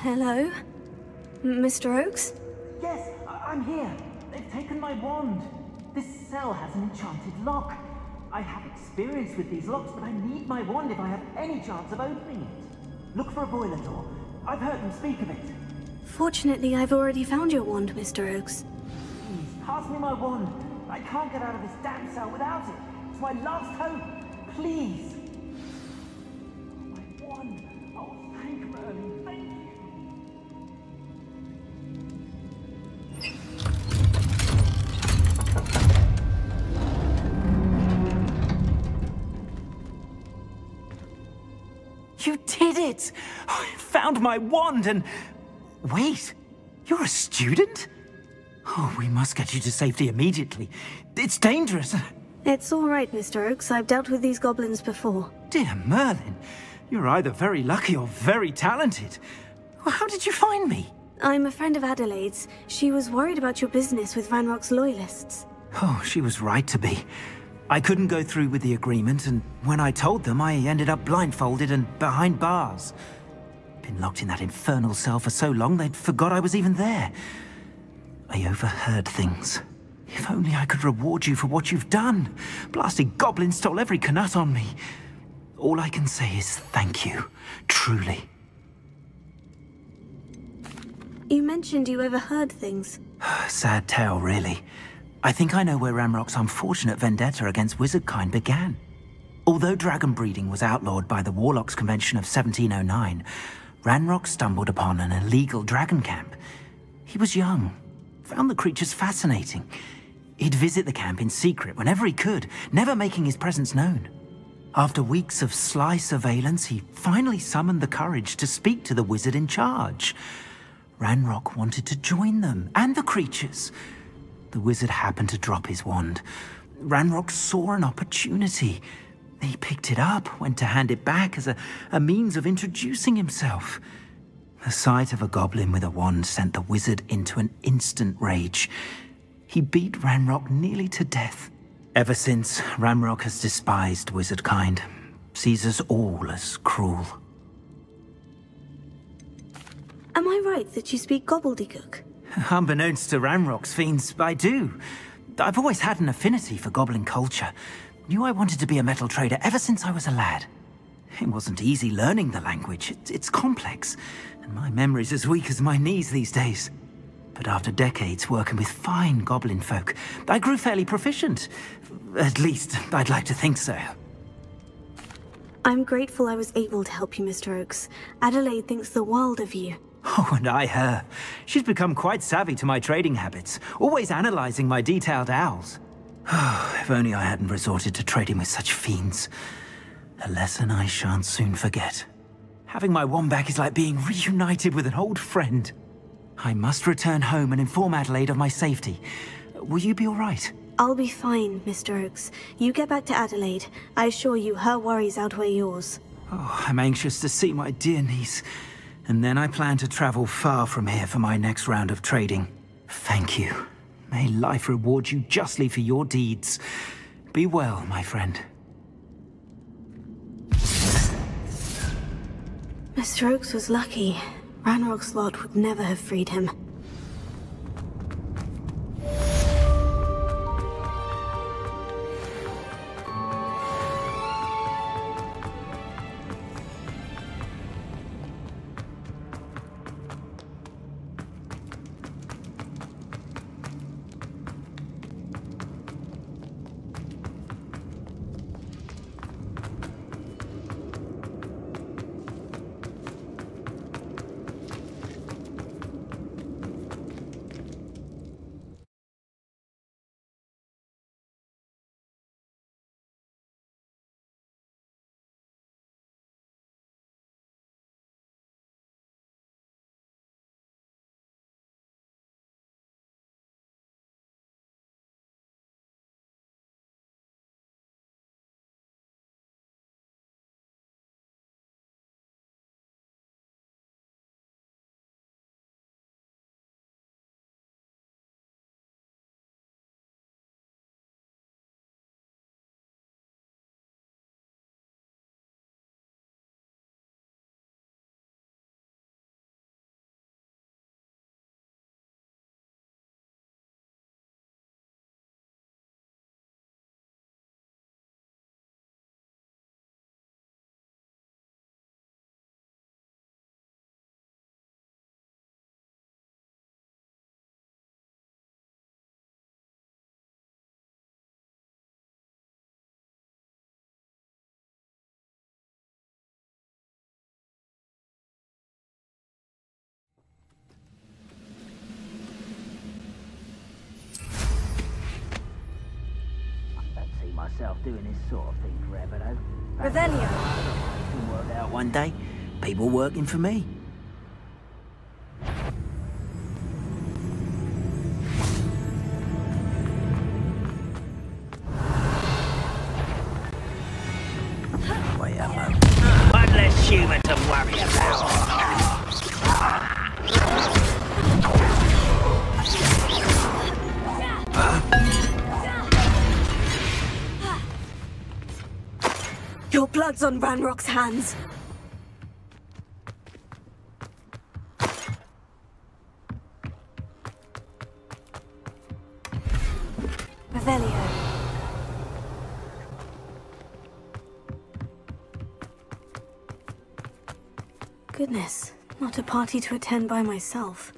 Hello? Mr. Oakes? Yes, I'm here. They've taken my wand. This cell has an enchanted lock. I have experience with these locks, but I need my wand if I have any chance of opening it. Look for a boiler door. I've heard them speak of it. Fortunately, I've already found your wand, Mr. Oakes. Please, pass me my wand. I can't get out of this damn cell without it. It's my last hope. Please. My wand. Oh, thank Merlin. Thank you. You did it! I found my wand and... Wait, you're a student? Oh, we must get you to safety immediately. It's dangerous. It's all right, Mr. Oakes. I've dealt with these goblins before. Dear Merlin, you're either very lucky or very talented. Well, how did you find me? I'm a friend of Adelaide's. She was worried about your business with Ranrock's loyalists. Oh, she was right to be. I couldn't go through with the agreement, and when I told them, I ended up blindfolded and behind bars. Been locked in that infernal cell for so long, they'd forgot I was even there. I overheard things. If only I could reward you for what you've done. Blasted goblins stole every Knut on me. All I can say is thank you, truly. You mentioned you overheard things. Sad tale, really. I think I know where Ranrock's unfortunate vendetta against wizardkind began. Although dragon breeding was outlawed by the Warlocks Convention of 1709, Ranrock stumbled upon an illegal dragon camp. He was young, found the creatures fascinating. He'd visit the camp in secret whenever he could, never making his presence known. After weeks of sly surveillance, he finally summoned the courage to speak to the wizard in charge. Ranrock wanted to join them, and the creatures. The wizard happened to drop his wand. Ranrock saw an opportunity. He picked it up, went to hand it back as a means of introducing himself. The sight of a goblin with a wand sent the wizard into an instant rage. He beat Ranrock nearly to death. Ever since, Ranrock has despised wizardkind, sees us all as cruel. Am I right that you speak gobbledygook? Unbeknownst to Ranrock's fiends, I do. I've always had an affinity for goblin culture. Knew I wanted to be a metal trader ever since I was a lad. It wasn't easy learning the language. It's complex, and my memory's as weak as my knees these days. But after decades working with fine goblin folk, I grew fairly proficient. At least, I'd like to think so. I'm grateful I was able to help you, Mr. Oakes. Adelaide thinks the world of you. Oh, and I her. She's become quite savvy to my trading habits, always analyzing my detailed owls. If only I hadn't resorted to trading with such fiends. A lesson I shan't soon forget. Having my wombat is like being reunited with an old friend. I must return home and inform Adelaide of my safety. Will you be all right? I'll be fine, Mr. Oakes. You get back to Adelaide. I assure you her worries outweigh yours. Oh, I'm anxious to see my dear niece. And then I plan to travel far from here for my next round of trading. Thank you. May life reward you justly for your deeds. Be well, my friend. Mr. Oakes was lucky. Ranrock's lot would never have freed him. Myself doing this sort of thing forever, though. Revelio. It'll work out one day. People working for me. Wait a moment. One less human to worry about. Your blood's on Ranrock's hands. Revelio. Goodness, not a party to attend by myself.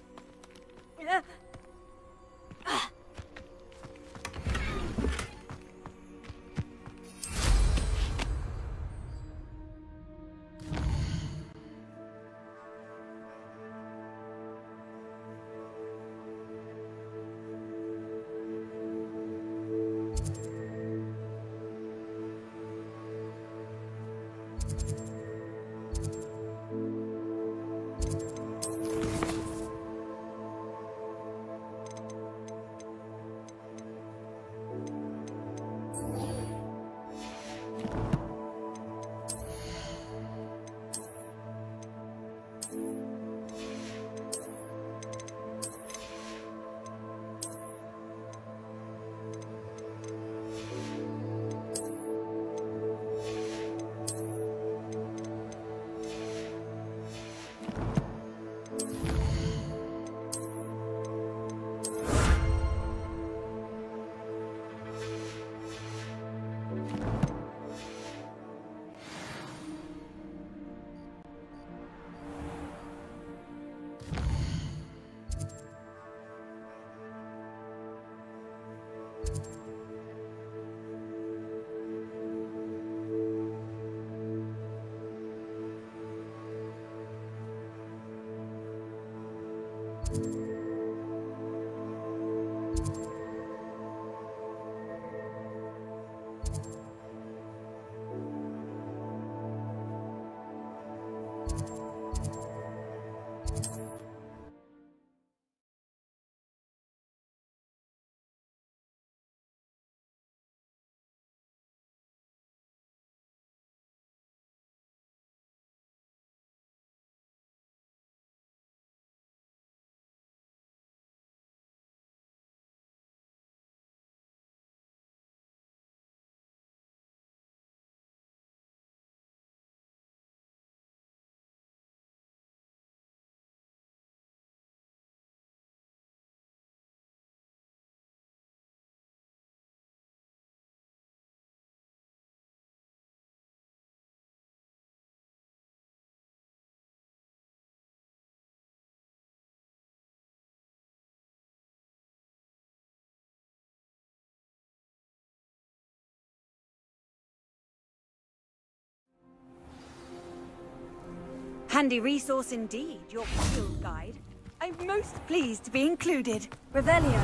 Handy resource indeed, your field guide. I'm most pleased to be included. Revelio.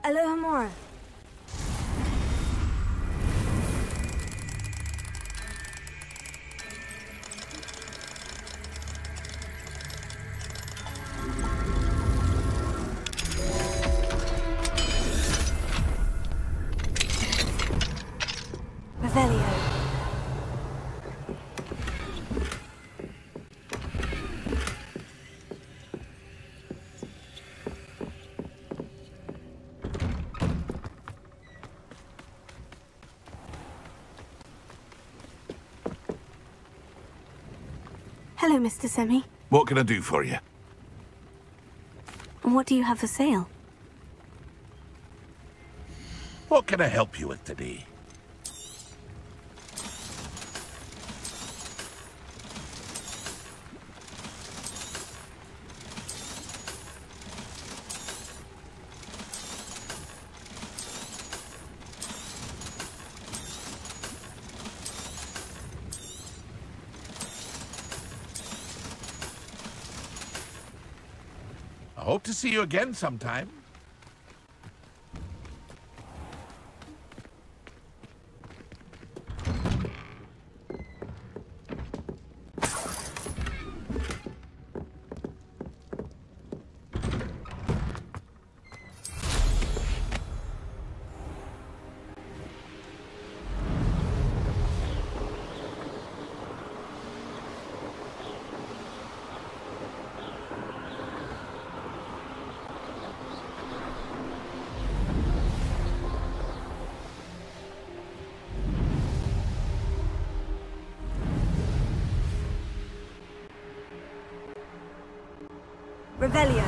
Alohomora. Hello, Mr. Semi. What can I do for you? What do you have for sale? What can I help you with today? I hope to see you again sometime. Revelio.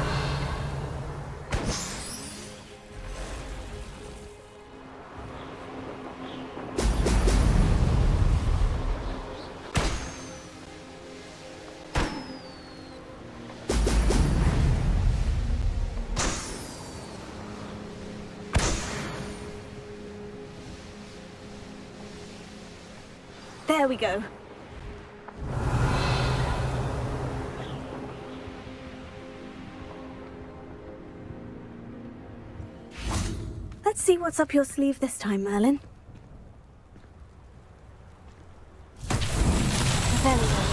There we go. Let's see what's up your sleeve this time, Merlin. Revelio.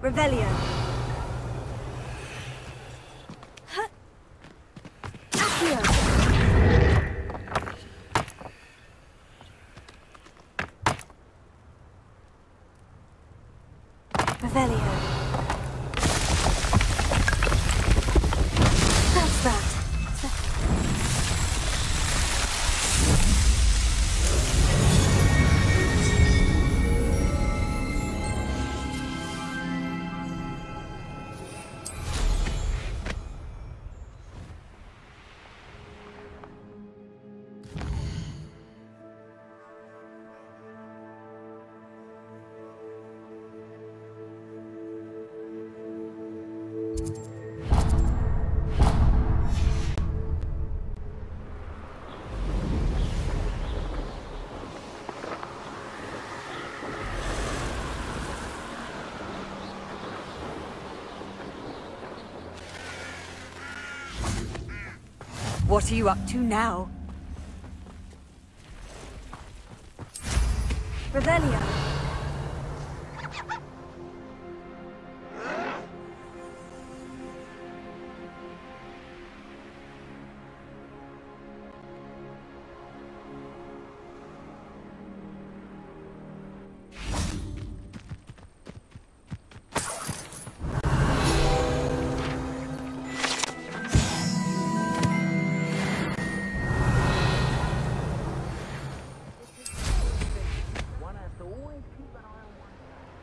Revelio. Accio. Revelio. That's that. What are you up to now? Revelio.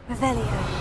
Revelio.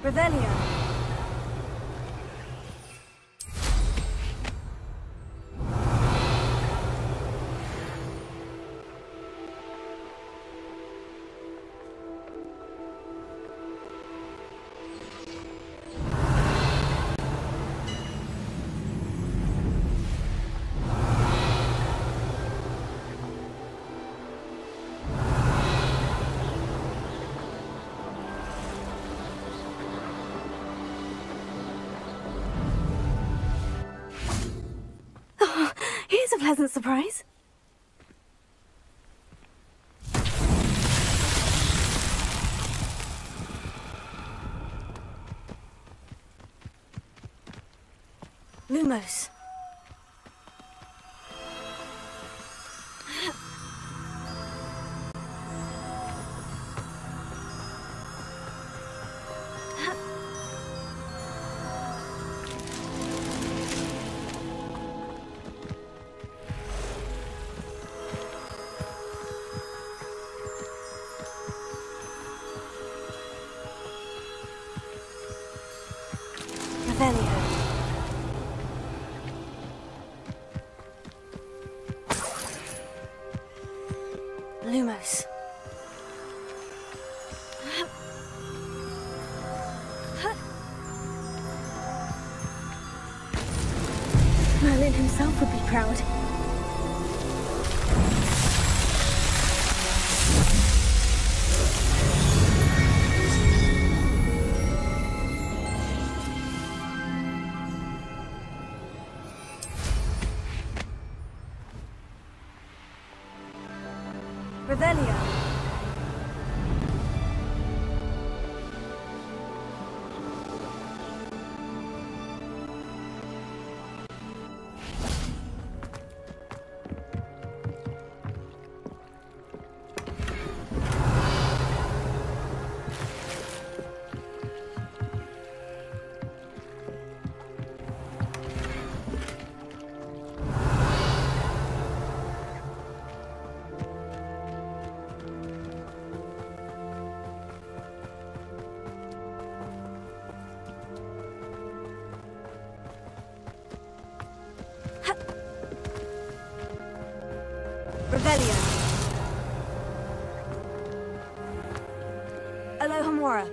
Revelio. Here's a pleasant surprise. Lumos. Revelio. Lumos. Merlin himself would be proud. Revelio. Revelio. Alohomora.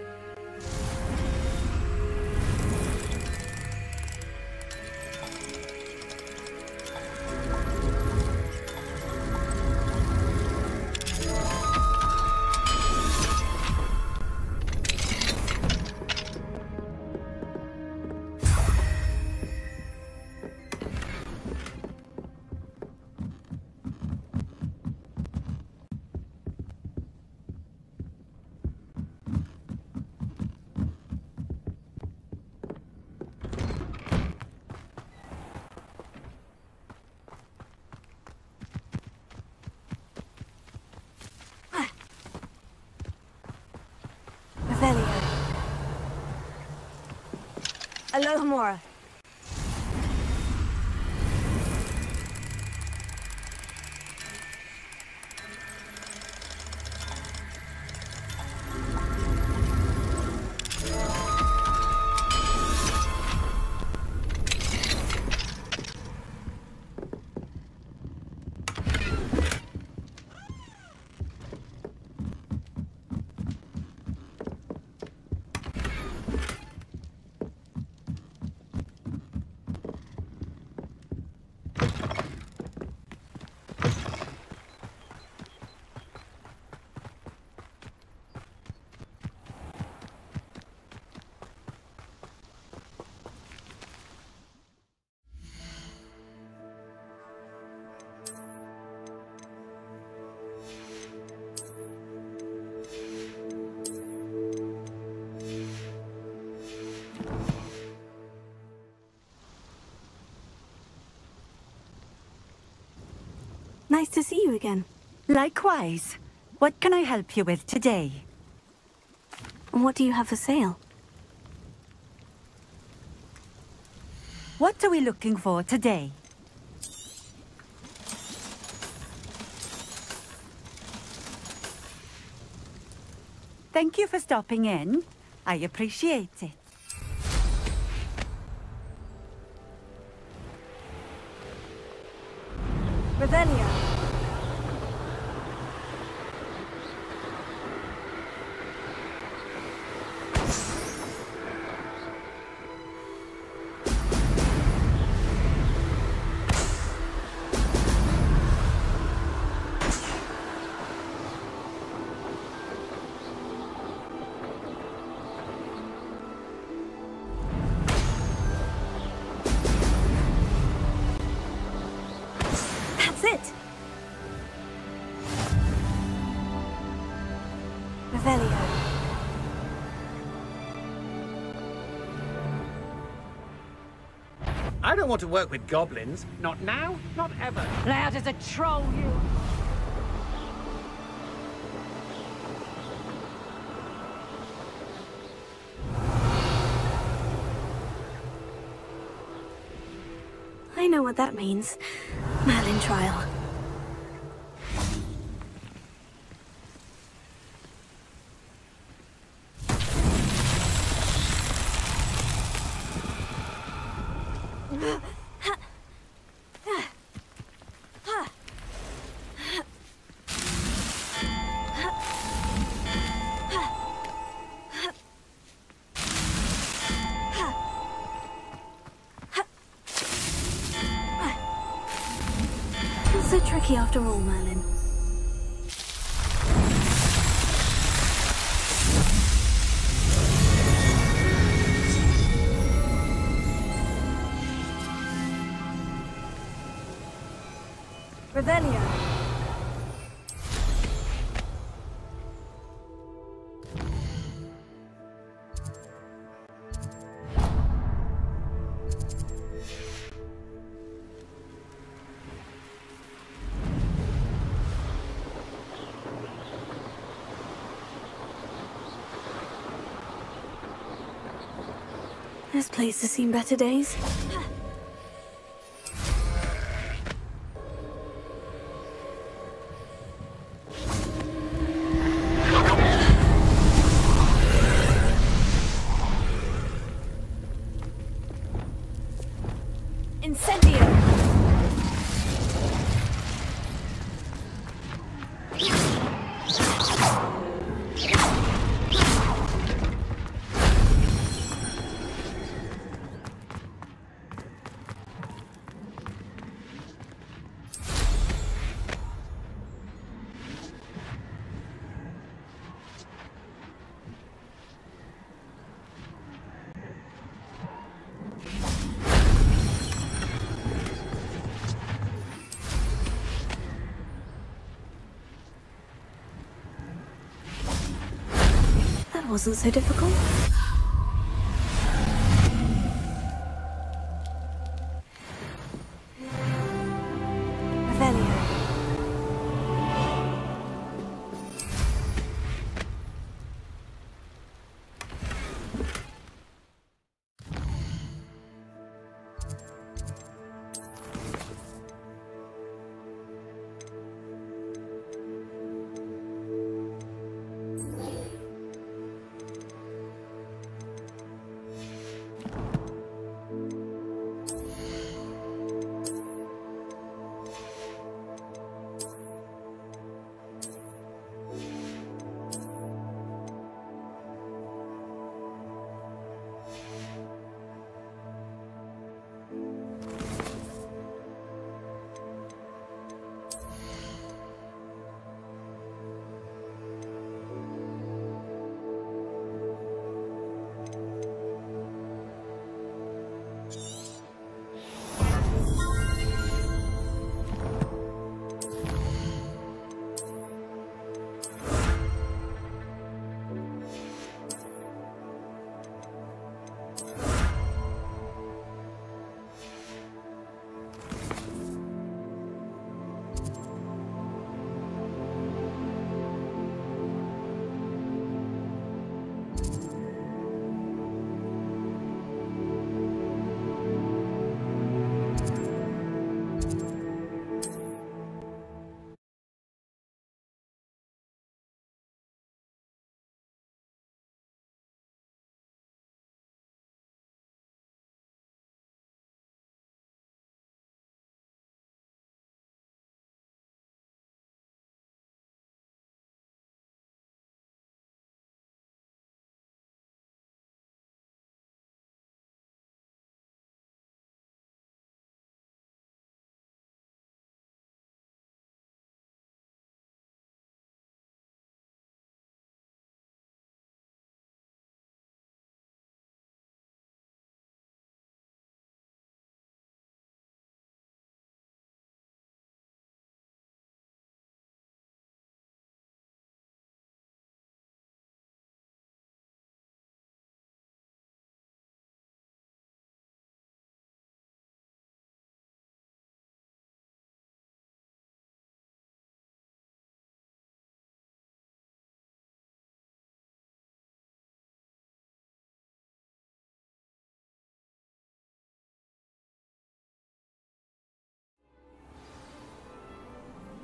Revelio. Alohomora. Nice to see you again. Likewise. What can I help you with today? What do you have for sale? What are we looking for today? Thank you for stopping in. I appreciate it. Revelio. It. Revelio. I don't want to work with goblins. Not now, not ever. Loud as a troll, you. I know what that means. Merlin trial. So tricky after all, Merlin. Revelio. This place has seen better days. Incendio! That wasn't so difficult. Revelio.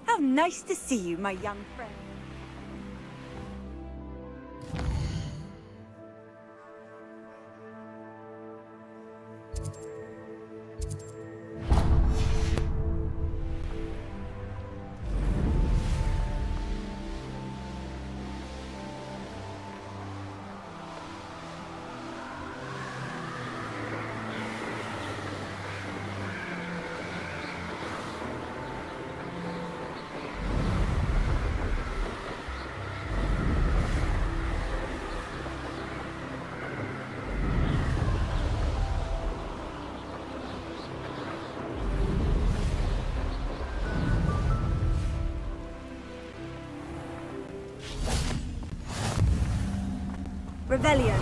How nice to see you, my young friend. Revelio.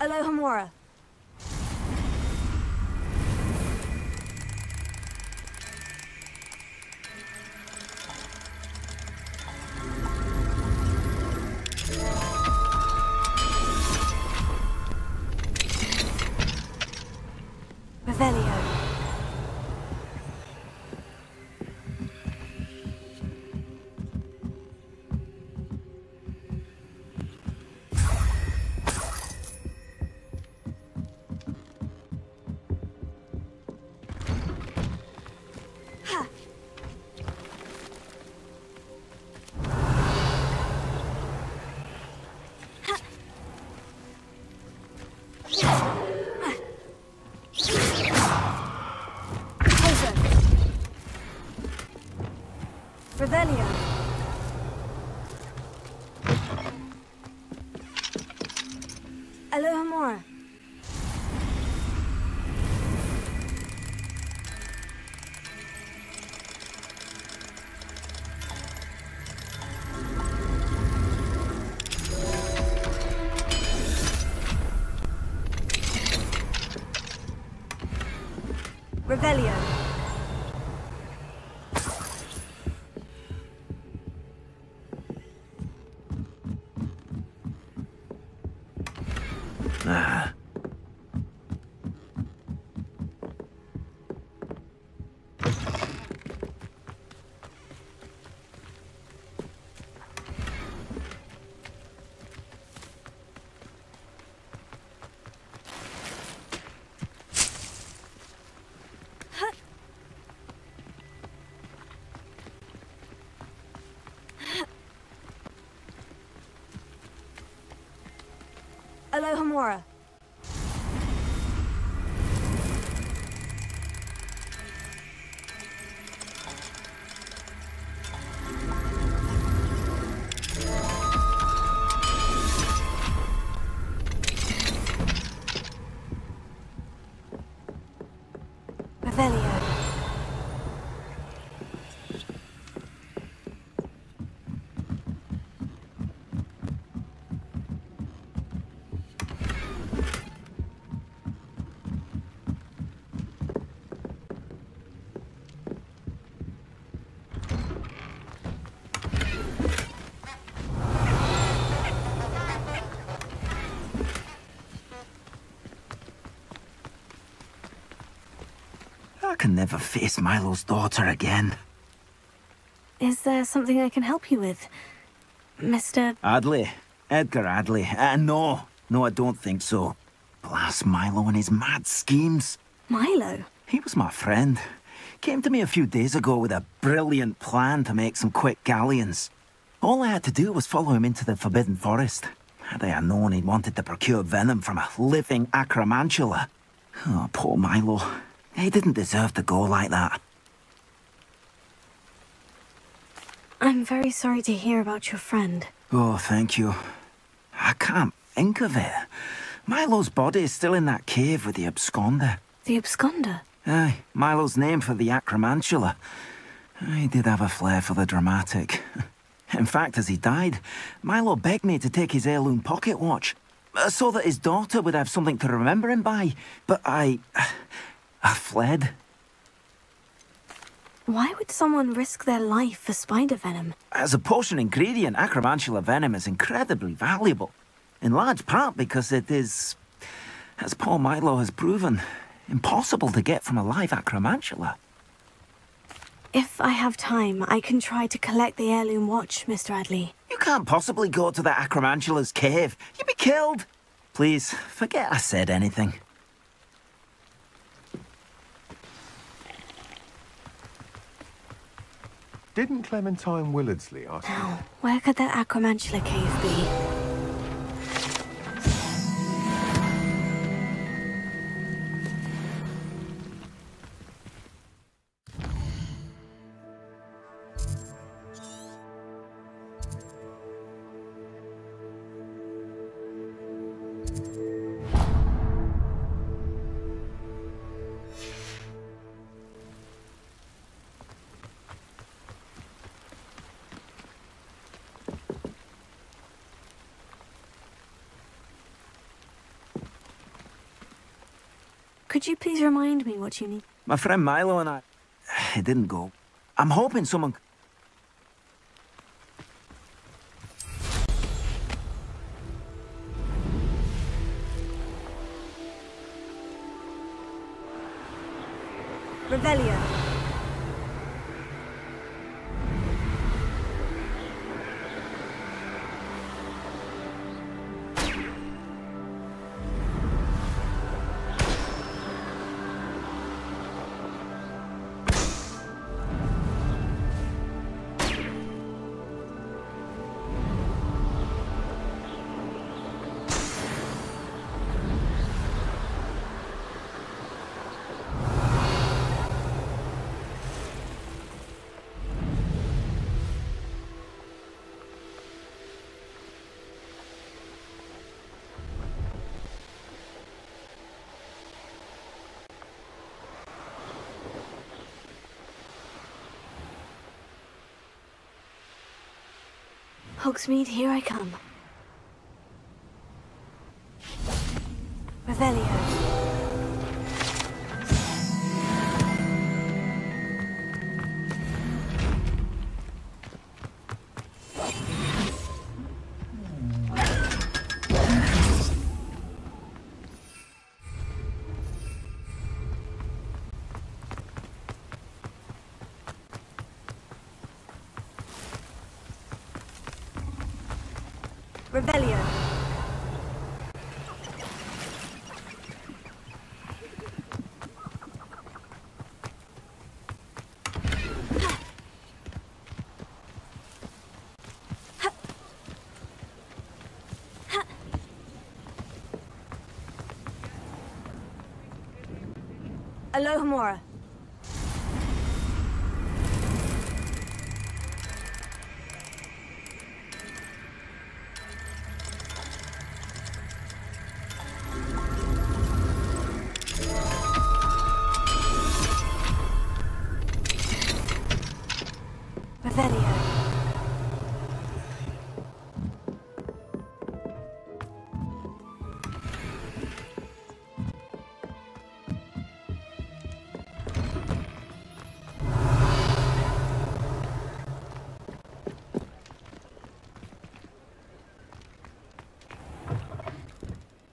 Alohomora. Revelio. Revelio. Alohomora. Revelio. Alohomora. Revelio. I can never face Milo's daughter again. Is there something I can help you with, Mr. Adley. Edgar Adley. No, I don't think so. Blast Milo and his mad schemes. Milo? He was my friend. Came to me a few days ago with a brilliant plan to make some quick galleons. All I had to do was follow him into the Forbidden Forest. Had I known he wanted to procure venom from a living acromantula. Oh, poor Milo. He didn't deserve to go like that. I'm very sorry to hear about your friend. Oh, thank you. I can't think of it. Milo's body is still in that cave with the absconder. The absconder? Aye, Milo's name for the acromantula. He did have a flair for the dramatic. In fact, as he died, Milo begged me to take his heirloom pocket watch, so that his daughter would have something to remember him by. But I fled. Why would someone risk their life for spider venom? As a potion ingredient, acromantula venom is incredibly valuable. In large part because it is, as poor Milo has proven, impossible to get from a live acromantula. If I have time, I can try to collect the heirloom watch, Mr. Adley. You can't possibly go to the acromantula's cave. You'd be killed. Please, forget I said anything. Didn't Clementine Willardsley ask you? Now, where could that acromantula cave be? Could you please remind me what you need? My friend Milo and I... It didn't go. I'm hoping someone... Revelio. Hogsmeade, here I come. Revelio. Revelio. Alohomora.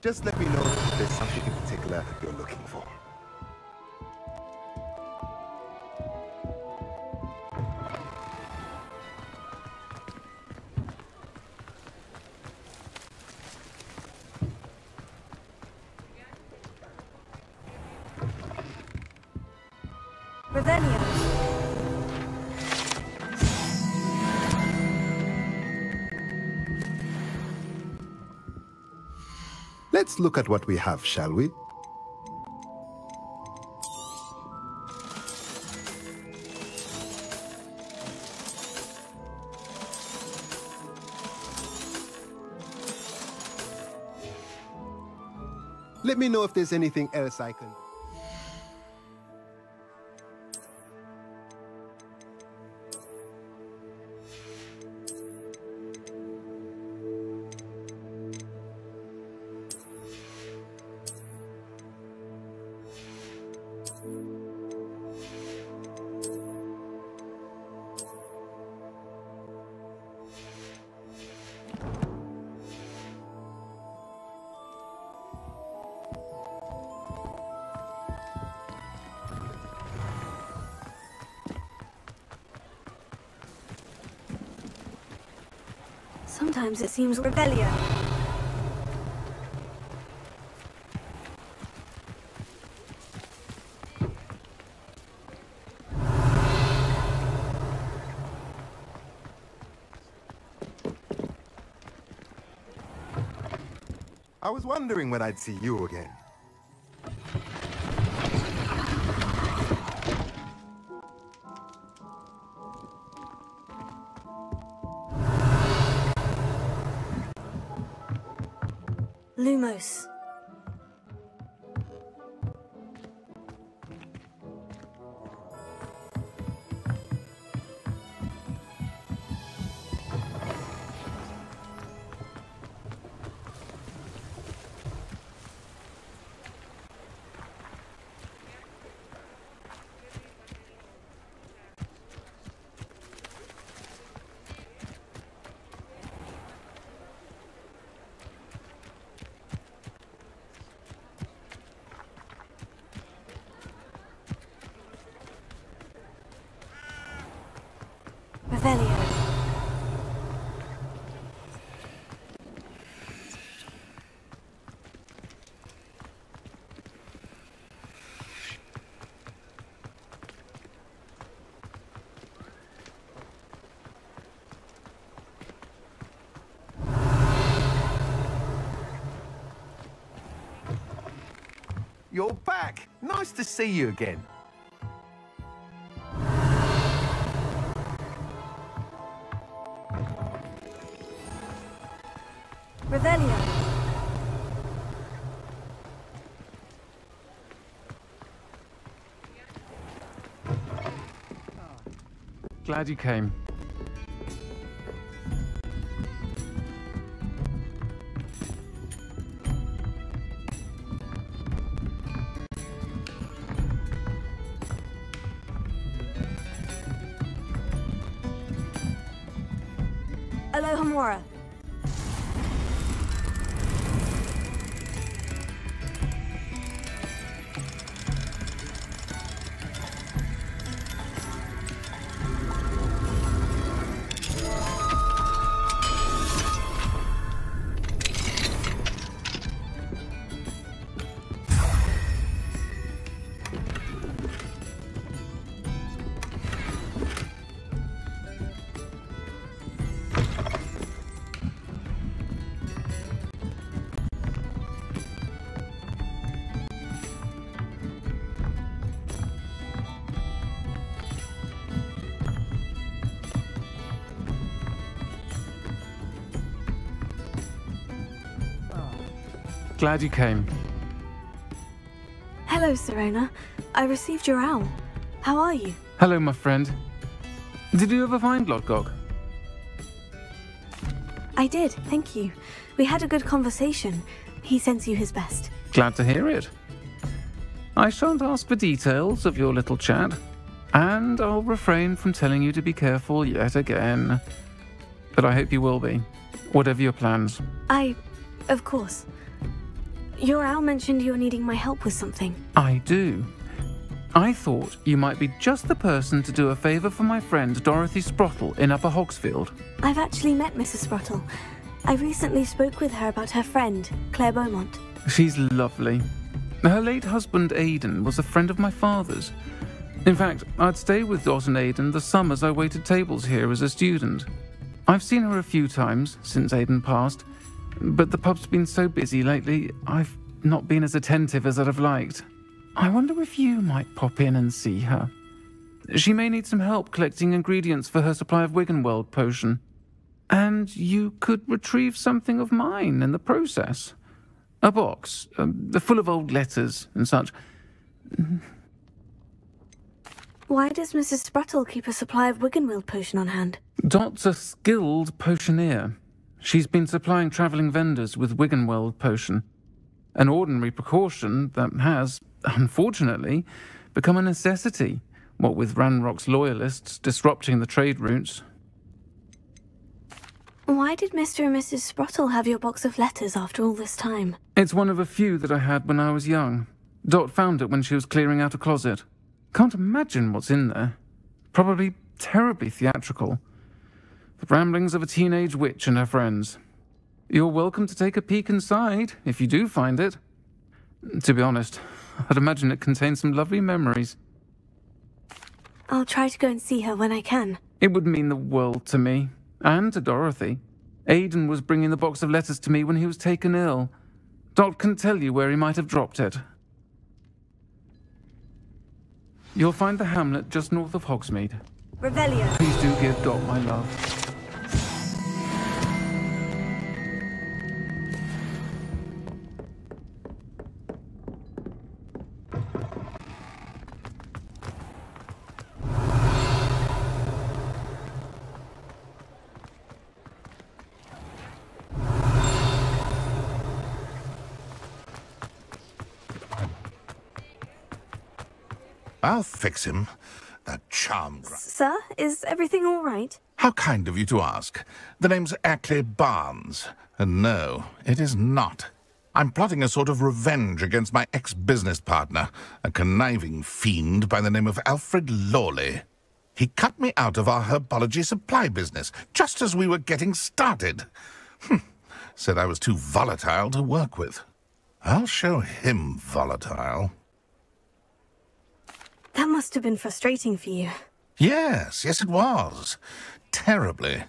Just let me know if there's something in particular you're looking for. Revelio. Let's look at what we have, shall we? Let me know if there's anything else I can do. Sometimes it seems Revelio. I was wondering when I'd see you again. Lumos. you're back. Nice to see you again. Revelio. Glad you came. Aloha Mora. Glad you came. Hello, Serena. I received your owl. How are you? Hello, my friend. Did you ever find Lodgok? I did, thank you. We had a good conversation. He sends you his best. Glad to hear it. I shan't ask for details of your little chat, and I'll refrain from telling you to be careful yet again. But I hope you will be, whatever your plans. Of course. Your owl mentioned you're needing my help with something. I do. I thought you might be just the person to do a favour for my friend Dorothy Sprottle in Upper Hogsfield. I've actually met Mrs. Sprottle. I recently spoke with her about her friend, Claire Beaumont. She's lovely. Her late husband Aidan was a friend of my father's. In fact, I'd stay with Dot and Aidan the summers I waited tables here as a student. I've seen her a few times since Aidan passed, but the pub's been so busy lately, I've not been as attentive as I'd have liked. I wonder if you might pop in and see her. She may need some help collecting ingredients for her supply of Wiggenweld potion. And you could retrieve something of mine in the process. A box, full of old letters and such. Why does Mrs. Sprottle keep a supply of Wiggenweld potion on hand? Dot's a skilled potioneer. She's been supplying travelling vendors with Wiggenweld potion. An ordinary precaution that has, unfortunately, become a necessity, what with Ranrock's loyalists disrupting the trade routes. Why did Mr. and Mrs. Sprottle have your box of letters after all this time? It's one of a few that I had when I was young. Dot found it when she was clearing out a closet. Can't imagine what's in there. Probably terribly theatrical. The ramblings of a teenage witch and her friends. You're welcome to take a peek inside, if you do find it. To be honest, I'd imagine it contains some lovely memories. I'll try to go and see her when I can. It would mean the world to me, and to Dorothy. Aidan was bringing the box of letters to me when he was taken ill. Dot can tell you where he might have dropped it. You'll find the hamlet just north of Hogsmeade. Revelio. Please do give Dot my love. I'll fix him. That charm. Sir, is everything all right? How kind of you to ask. The name's Ackley Barnes. And no, it is not. I'm plotting a sort of revenge against my ex-business partner, a conniving fiend by the name of Alfred Lawley. He cut me out of our herbology supply business, just as we were getting started. Said I was too volatile to work with. I'll show him volatile. That must have been frustrating for you. Yes, it was. Terribly.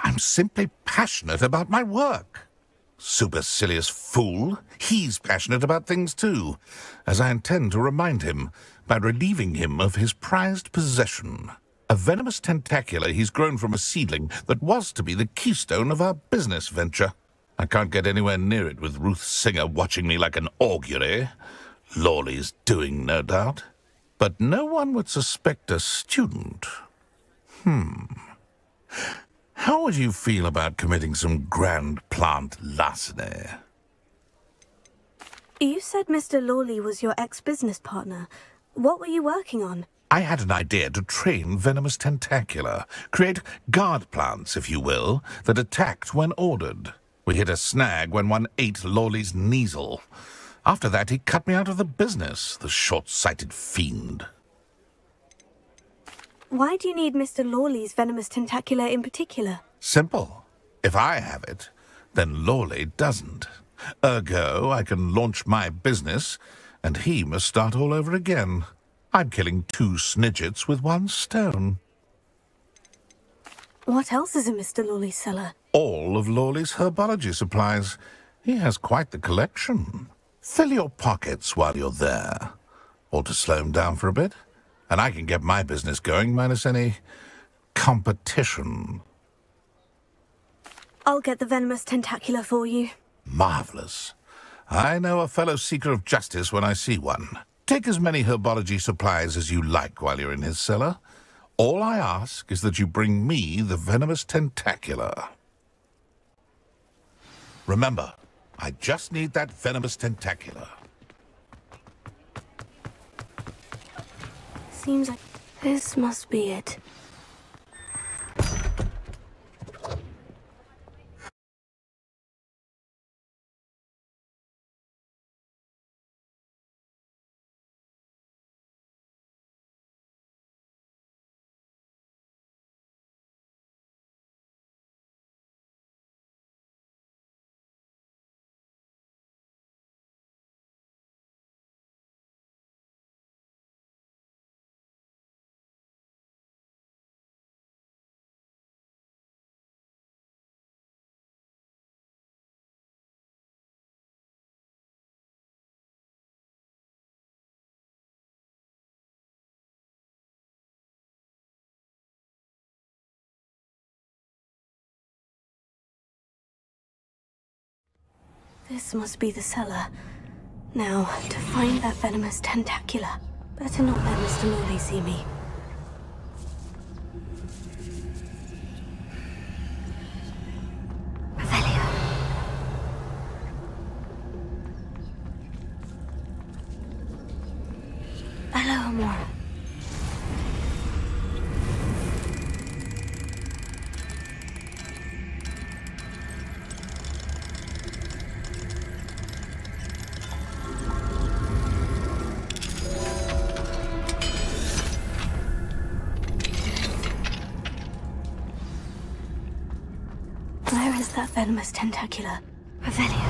I'm simply passionate about my work. supercilious fool. He's passionate about things too, as I intend to remind him by relieving him of his prized possession. A venomous tentacula he's grown from a seedling that was to be the keystone of our business venture. I can't get anywhere near it with Ruth Singer watching me like an augury. Lawley's doing, no doubt. But no one would suspect a student. How would you feel about committing some grand plant larceny? You said Mr. Lawley was your ex-business partner. What were you working on? I had an idea to train venomous tentacula, create guard plants, if you will, that attacked when ordered. We hit a snag when one ate Lawley's Kneasel. After that, he cut me out of the business, the short-sighted fiend. Why do you need Mr. Lawley's venomous tentacula in particular? Simple. If I have it, then Lawley doesn't. Ergo, I can launch my business, and he must start all over again. I'm killing 2 snidgets with 1 stone. What else is in Mr. Lawley's cellar? All of Lawley's herbology supplies. He has quite the collection. Fill your pockets while you're there. Or to slow him down for a bit. And I can get my business going minus any competition. I'll get the venomous tentacula for you. Marvelous. I know a fellow seeker of justice when I see one. Take as many herbology supplies as you like while you're in his cellar. All I ask is that you bring me the venomous tentacula. Remember, I just need that venomous tentacula. Seems like this must be it. This must be the cellar. Now, to find that venomous tentacula. Better not let Mr. Lawley see me. Revelio. Hello, Amor. Where is that venomous tentacula? Revelio.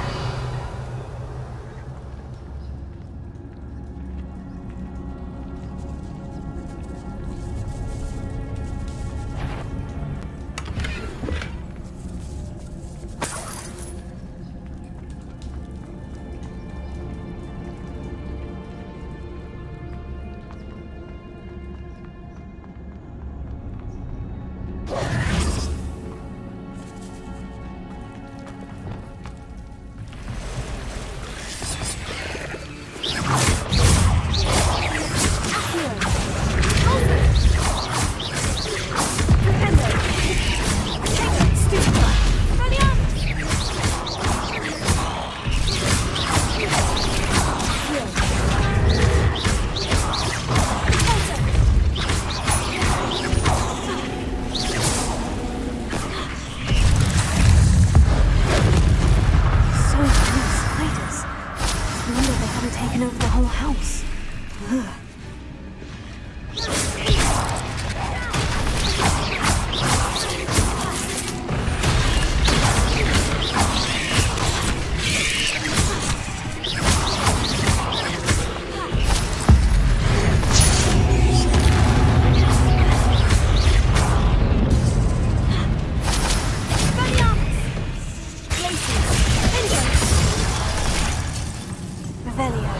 Revelio.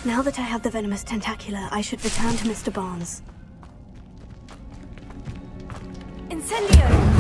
Now that I have the venomous tentacula, I should return to Mr. Barnes. Incendio!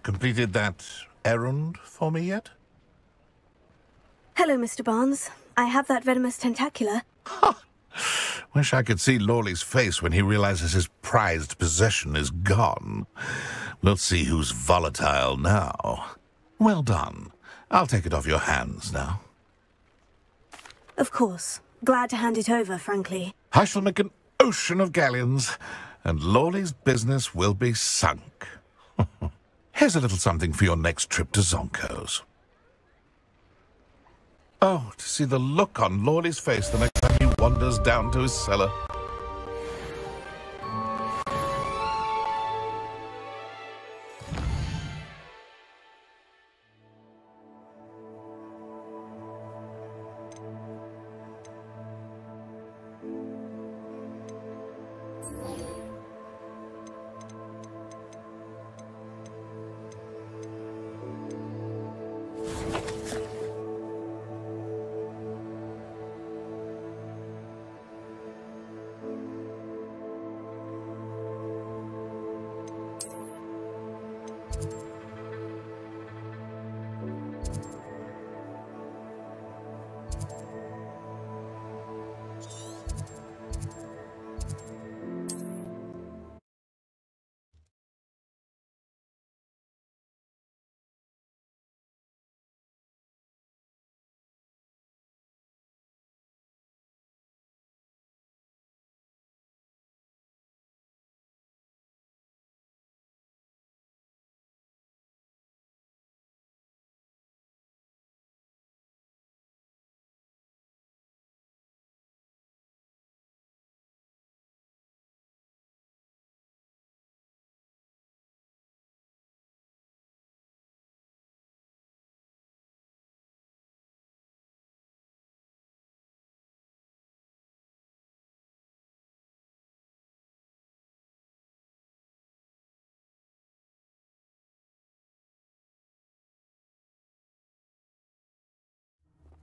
Completed that errand for me yet? Hello, Mr. Barnes. I have that venomous tentacula. Wish I could see Lawley's face when he realizes his prized possession is gone. Let's see who's volatile now. Well done. I'll take it off your hands now. Of course. Glad to hand it over, frankly. I shall make an ocean of galleons, and Lawley's business will be sunk. Here's a little something for your next trip to Zonko's. Oh, to see the look on Lawley's face the next time he wanders down to his cellar.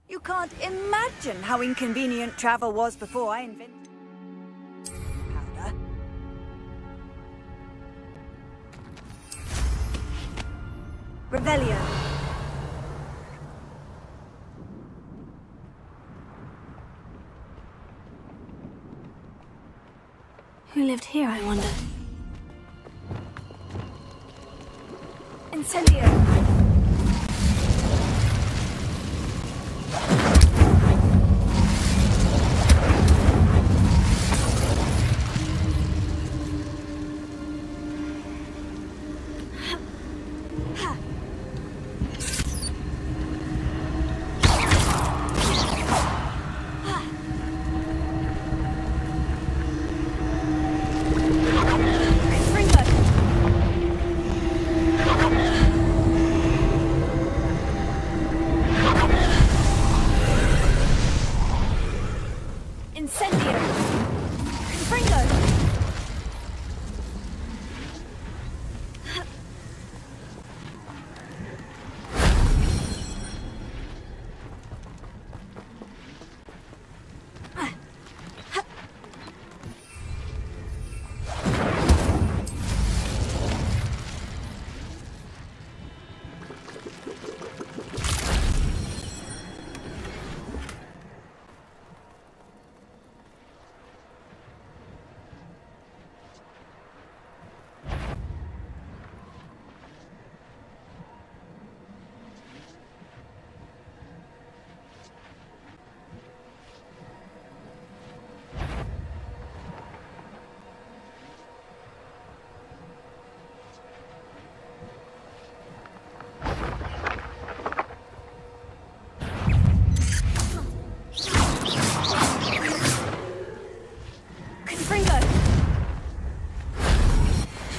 You can't imagine how inconvenient travel was before I invented powder. Revelio. Who lived here, I wonder? Incendio.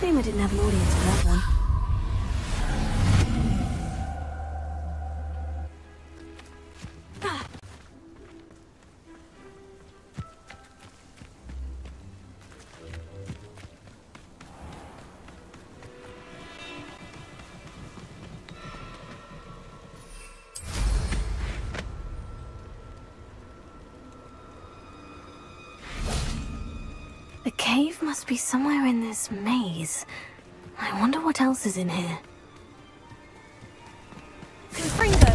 Shame I didn't have an audience for that one. The cave must be somewhere in this maze. I wonder what else is in here. Confringo!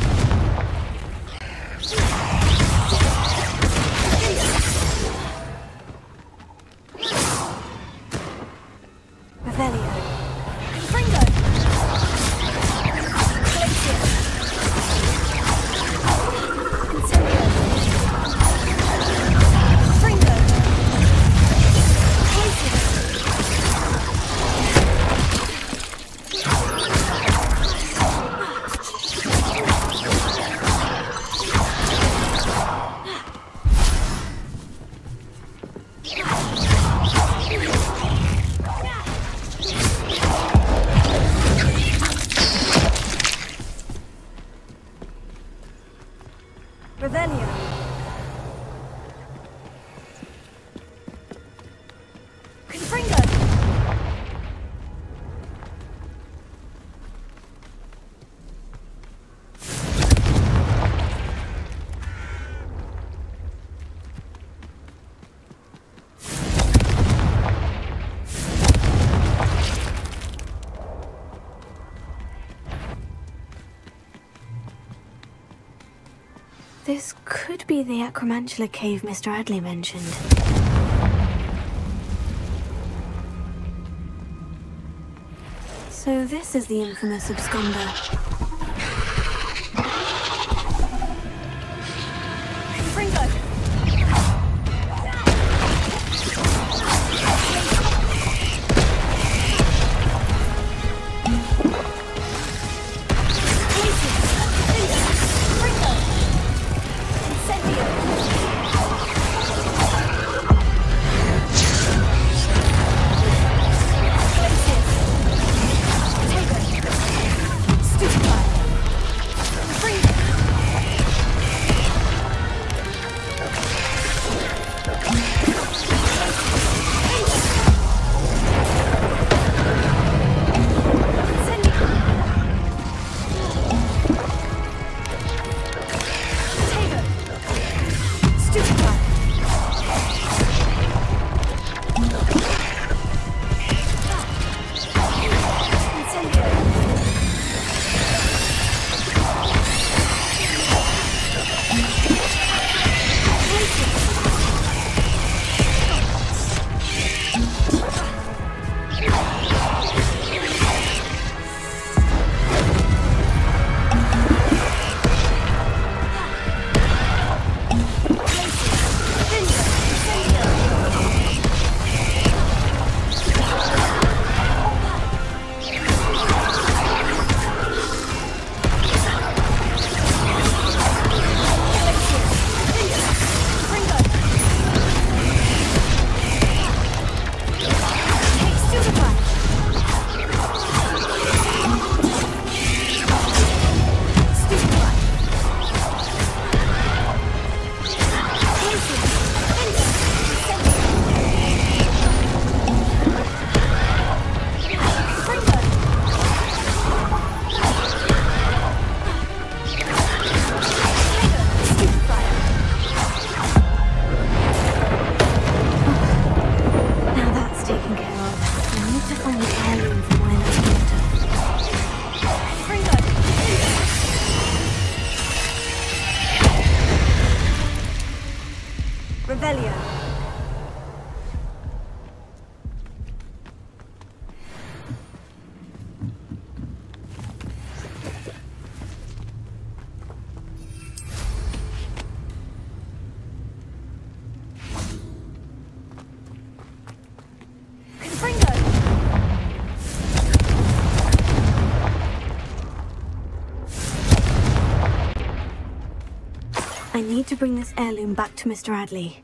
Revelio. Confringo! Glacier! Incendio! Confringo! Revelio. Confringo. This could be the Acromantula cave Mr. Adley mentioned. So this is the infamous absconder. Confringo. Revelio. I need to bring this heirloom back to Mr. Adley.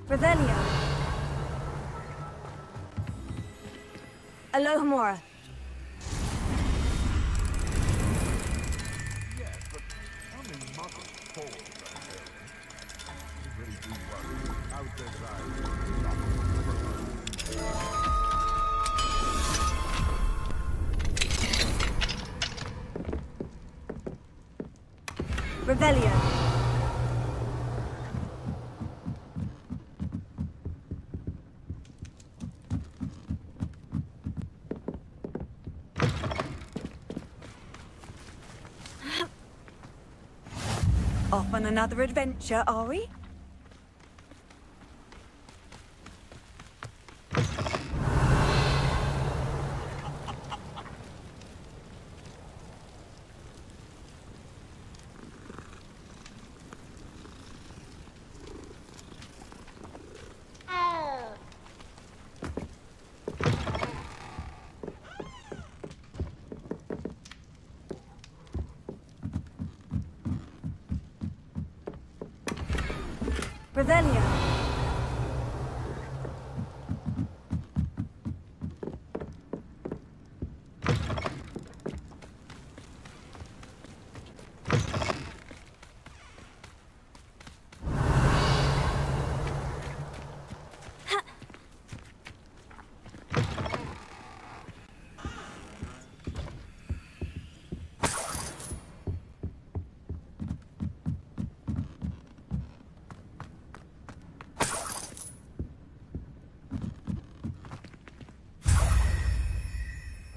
Revelio. Alohomora. Revelio. Off on another adventure, are we? Revelio.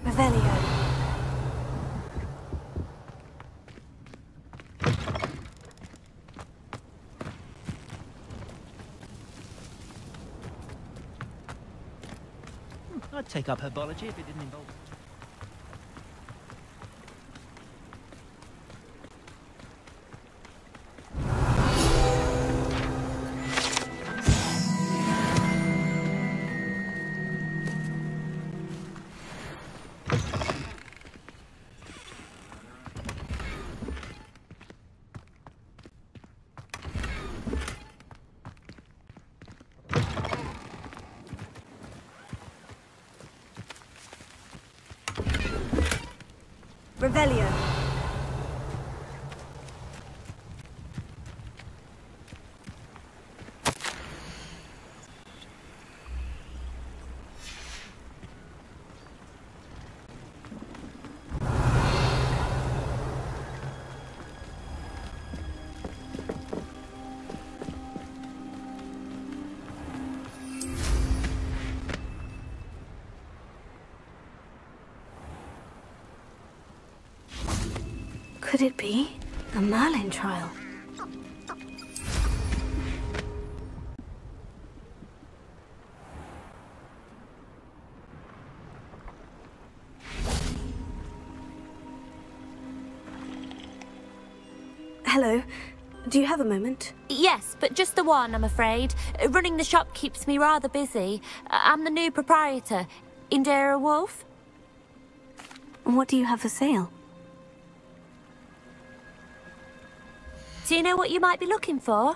Revelio. I'd take up herbology if it didn't involve... Revelio. Could it be a Merlin trial? Hello. Do you have a moment? Yes, but just the one, I'm afraid. Running the shop keeps me rather busy. I'm the new proprietor, Indira Wolf. What do you have for sale? Do you know what you might be looking for?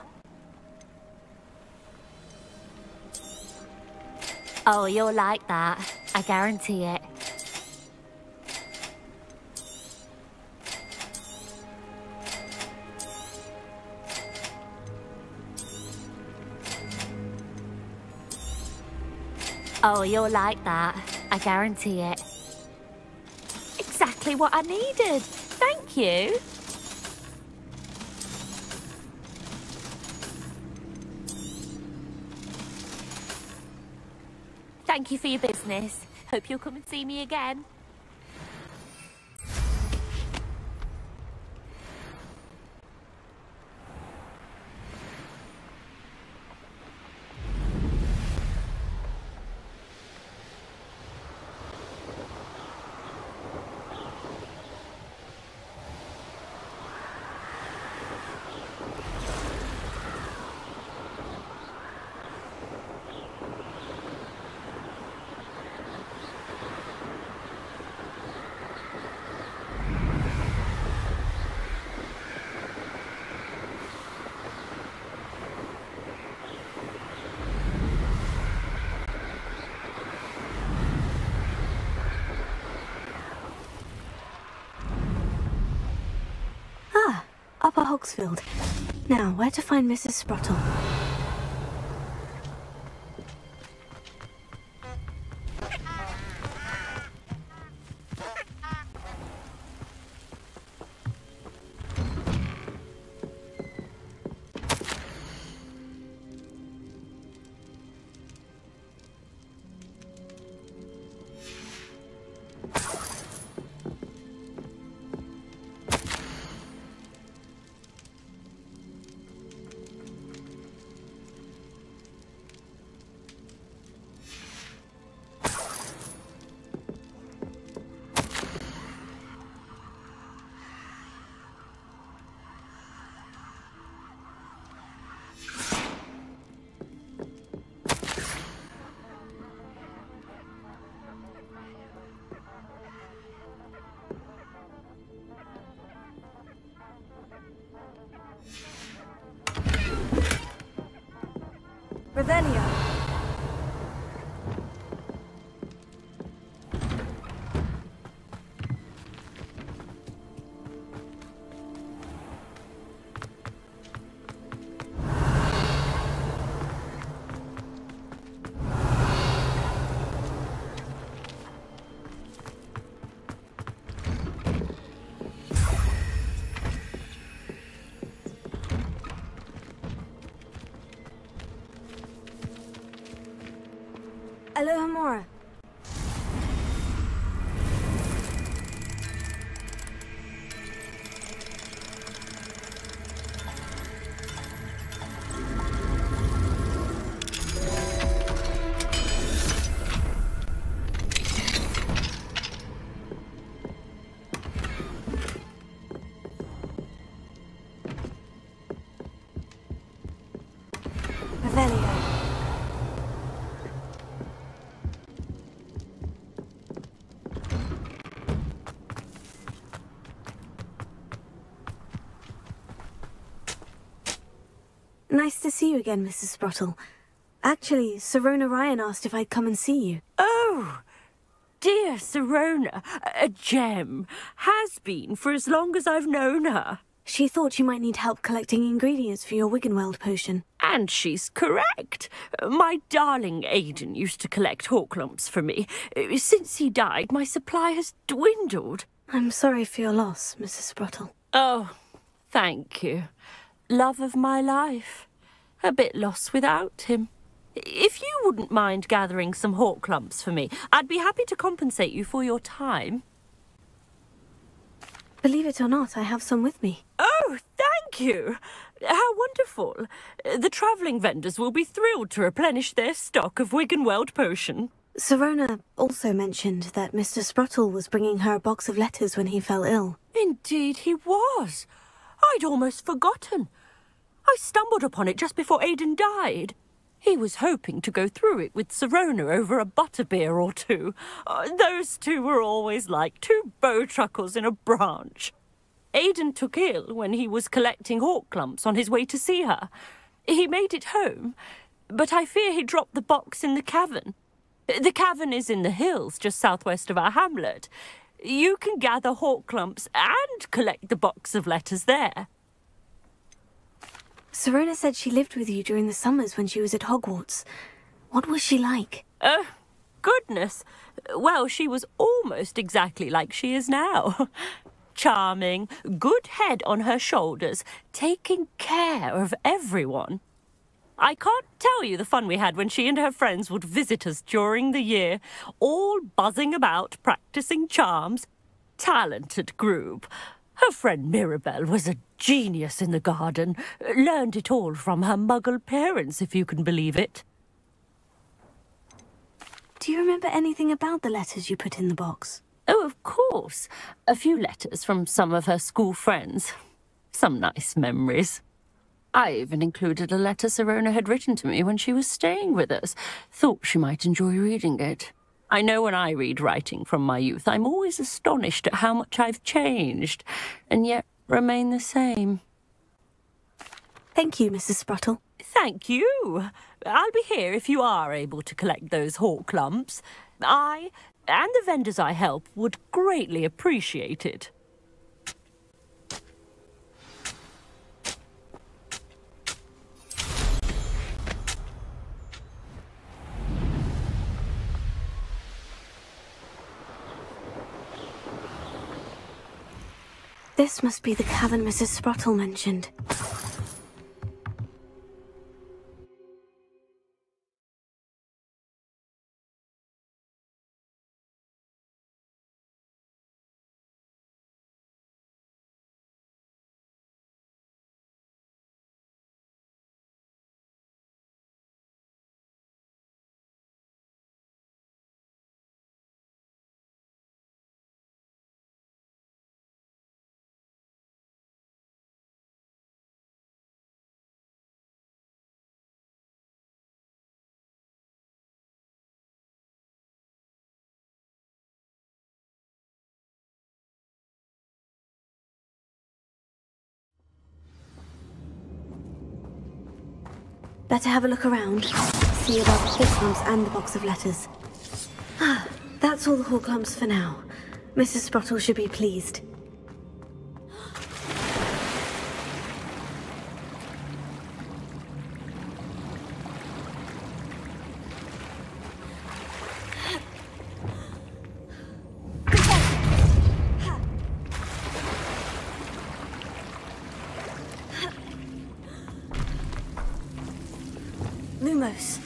Oh, you'll like that. I guarantee it. Oh, you'll like that. I guarantee it. exactly what I needed. Thank you. Thank you for your business. Hope you'll come and see me again. Upper Hogsfield. Now, where to find Mrs. Sprottle? Revelio. Alohomora. Revelio. Nice to see you again, Mrs. Sprottle. Actually, Sirona Ryan asked if I'd come and see you. Oh, dear Sirona, a gem. Has been for as long as I've known her. She thought you might need help collecting ingredients for your Wiggenweld potion. And she's correct. My darling Aiden used to collect hawk lumps for me. Since he died, my supply has dwindled. I'm sorry for your loss, Mrs. Sprottle. Oh, thank you. Love of my life. A bit lost without him. If you wouldn't mind gathering some hawk lumps for me, I'd be happy to compensate you for your time. Believe it or not, I have some with me. Oh, thank you! How wonderful. The travelling vendors will be thrilled to replenish their stock of Wiggenweld potion. Sirona also mentioned that Mr. Sprottle was bringing her a box of letters when he fell ill. Indeed he was. I'd almost forgotten. I stumbled upon it just before Aiden died. He was hoping to go through it with Sirona over a butterbeer or two. Those two were always like two bowtruckles in a branch. Aiden took ill when he was collecting hawk lumps on his way to see her. He made it home, but I fear he dropped the box in the cavern. The cavern is in the hills just southwest of our hamlet. You can gather hawk lumps and collect the box of letters there. Sirona said she lived with you during the summers when she was at Hogwarts. What was she like? goodness. Well, she was almost exactly like she is now. Charming, good head on her shoulders, taking care of everyone. I can't tell you the fun we had when she and her friends would visit us during the year, all buzzing about, practicing charms. Talented group. Her friend Mirabelle was a genius in the garden. Learned it all from her muggle parents, if you can believe it. Do you remember anything about the letters you put in the box? Oh, of course. A few letters from some of her school friends. Some nice memories. I even included a letter Sirona had written to me when she was staying with us. Thought she might enjoy reading it. I know when I read writing from my youth, I'm always astonished at how much I've changed, and yet remain the same. Thank you, Mrs. Spruttle. Thank you. I'll be here if you are able to collect those hawk lumps. I, and the vendors I help, would greatly appreciate it. This must be the cavern Mrs. Spruttle mentioned. Better have a look around. See about the hawk lumps and the box of letters. Ah, that's all the hawk lumps for now. Mrs. Spruttle should be pleased. Lumos.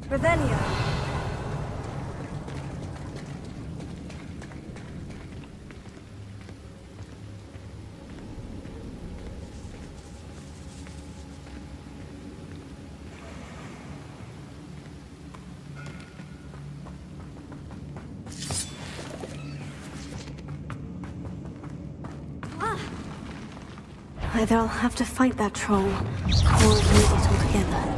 Revelio. Either I'll have to fight that troll, or leave it altogether.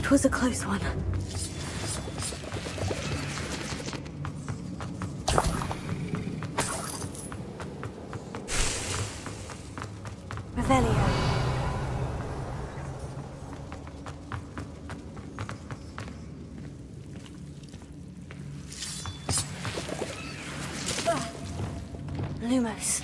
That was a close one. Revelio. Lumos.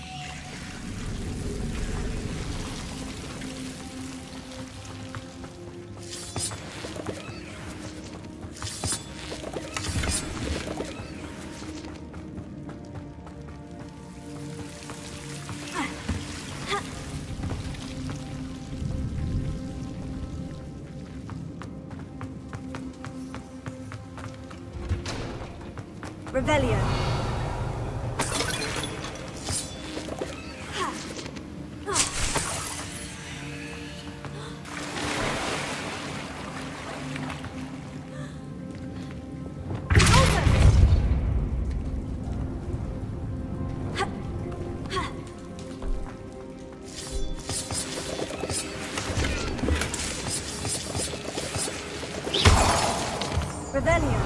Revelio. Revelio.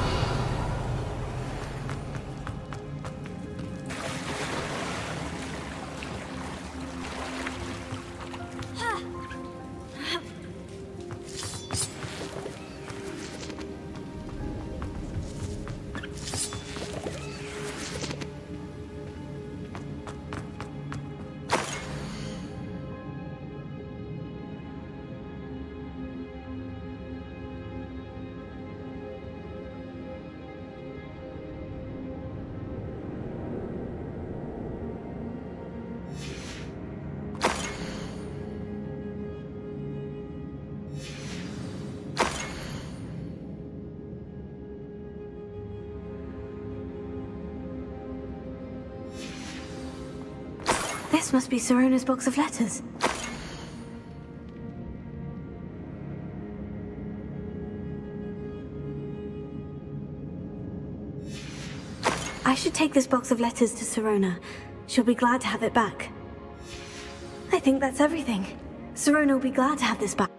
This must be Sirona's box of letters. I should take this box of letters to Sirona. She'll be glad to have it back. I think that's everything. Sirona will be glad to have this back.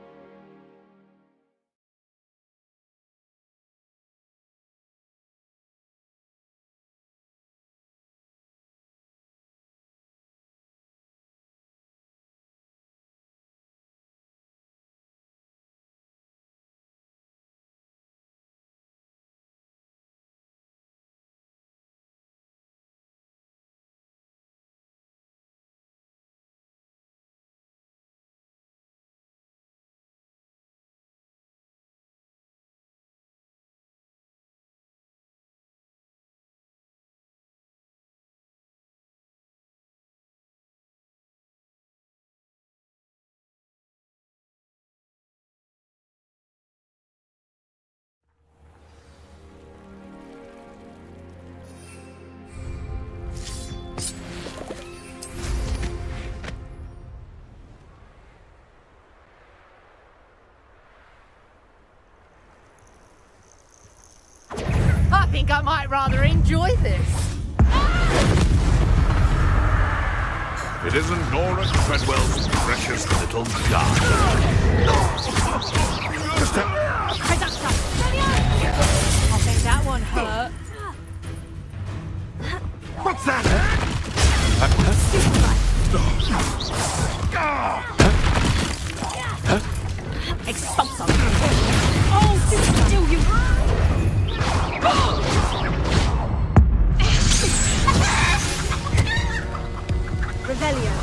I think I might rather enjoy this. It isn't Nora Treadwell's precious little garden. I think that one hurt. What's that? Expulso. Oh, sit still, you. Revelio.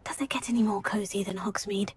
Does it get any more cozy than Hogsmeade?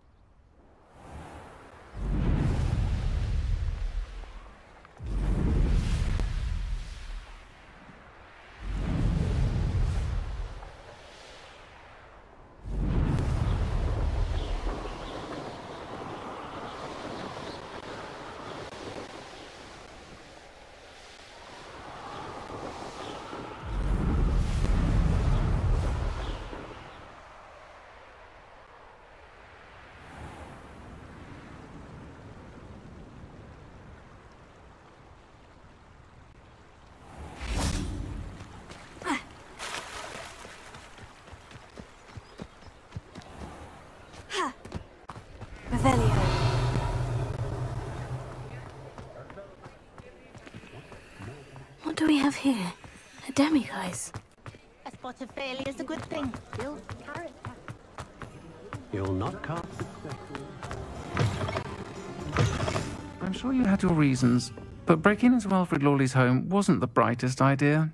Revelio. What do we have here? A demiguise. A spot of failure is a good thing. Build character. You'll not come. I'm sure you had your reasons, but breaking into Alfred Lawley's home wasn't the brightest idea.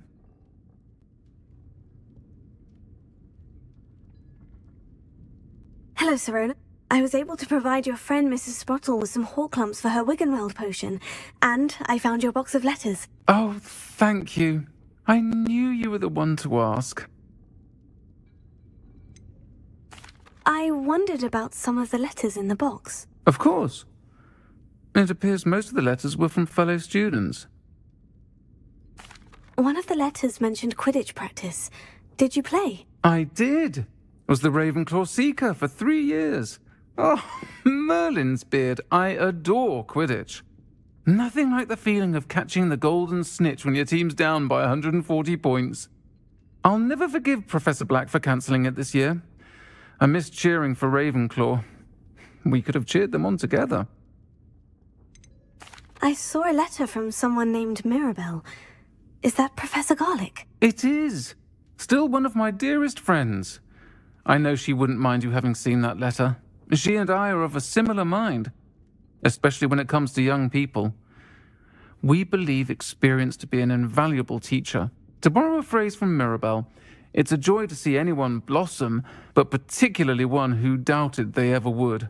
Hello, Sirona. I was able to provide your friend Mrs. Sprottle with some Horklumps for her Wiggenweld potion, and I found your box of letters. Oh, thank you. I knew you were the one to ask. I wondered about some of the letters in the box. Of course. It appears most of the letters were from fellow students. One of the letters mentioned Quidditch practice. Did you play? I did. Was the Ravenclaw Seeker for 3 years. Oh, Merlin's beard. I adore Quidditch. Nothing like the feeling of catching the golden snitch when your team's down by 140 points. I'll never forgive Professor Black for cancelling it this year. I missed cheering for Ravenclaw. We could have cheered them on together. I saw a letter from someone named Mirabelle. Is that Professor Garlick? It is. Still one of my dearest friends. I know she wouldn't mind you having seen that letter. She and I are of a similar mind, especially when it comes to young people. We believe experience to be an invaluable teacher. To borrow a phrase from Mirabelle, it's a joy to see anyone blossom, but particularly one who doubted they ever would.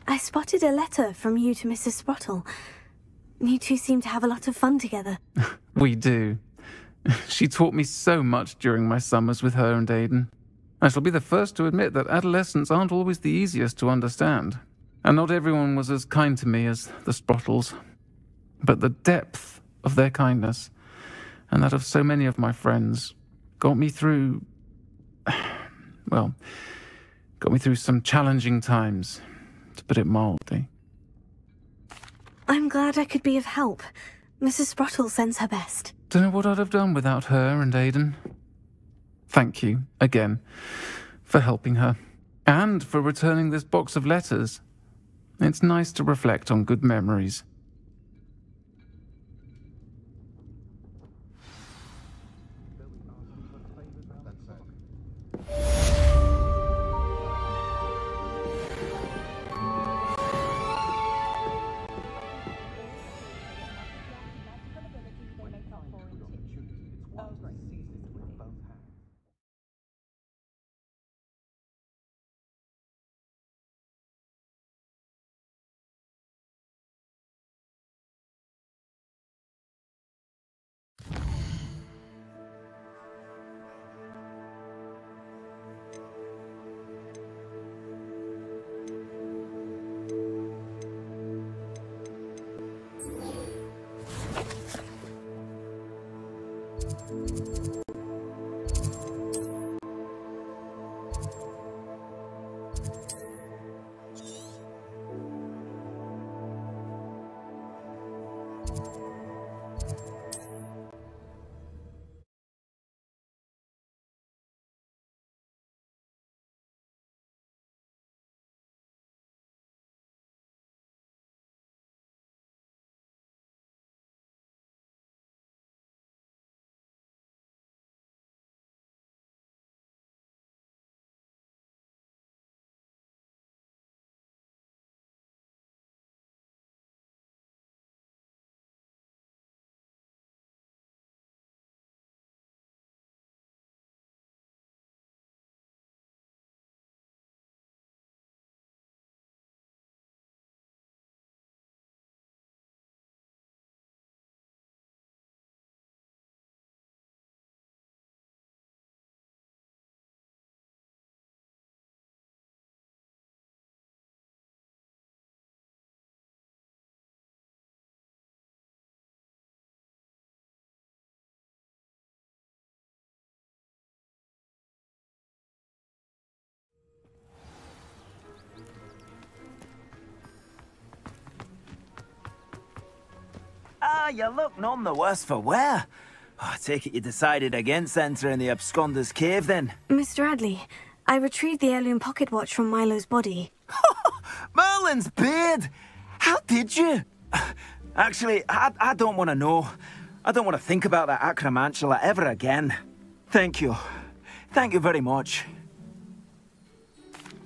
I spotted a letter from you to Mrs. Sprottle. You two seem to have a lot of fun together. We do. She taught me so much during my summers with her and Aidan. I shall be the first to admit that adolescents aren't always the easiest to understand. And not everyone was as kind to me as the Sprottles. But the depth of their kindness, and that of so many of my friends, got me through... well, got me through some challenging times, to put it mildly. I'm glad I could be of help. Mrs. Sprottle sends her best. Don't know what I'd have done without her and Aidan. Thank you, again, for helping her, and for returning this box of letters. It's nice to reflect on good memories. Ah, you look none the worse for wear. Oh, I take it you decided against entering the Absconder's Cave, then? Mr. Radley, I retrieved the heirloom pocket watch from Milo's body. Merlin's beard! How did you? Actually, I don't want to know. I don't want to think about that acromantula ever again. Thank you. Thank you very much.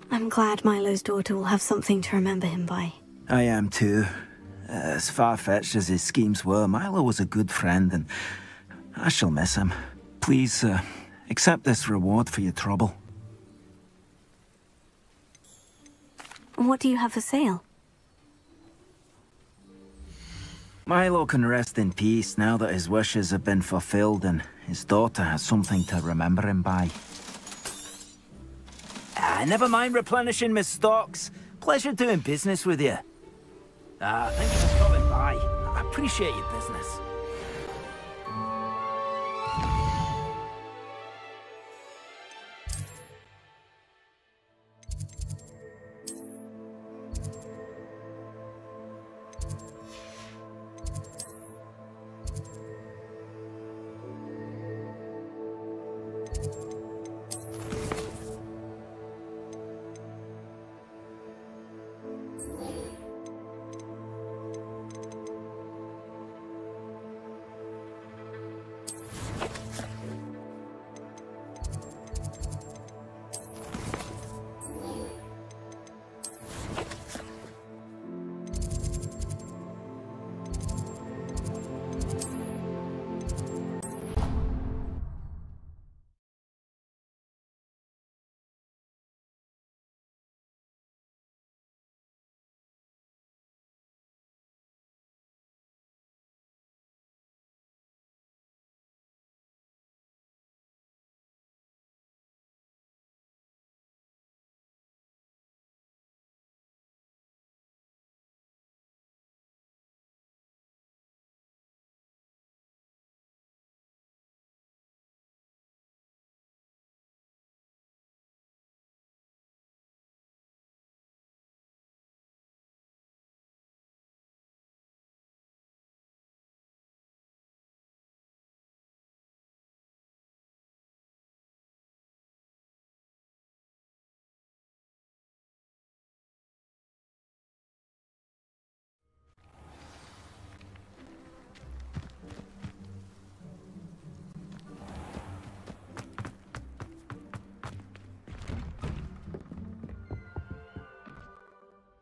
I'm glad Milo's daughter will have something to remember him by. I am too. As far-fetched as his schemes were, Milo was a good friend, and I shall miss him. Please, accept this reward for your trouble. What do you have for sale? Milo can rest in peace now that his wishes have been fulfilled and his daughter has something to remember him by. Never mind replenishing my stocks. Pleasure doing business with you. Thank you for stopping by. I appreciate your business.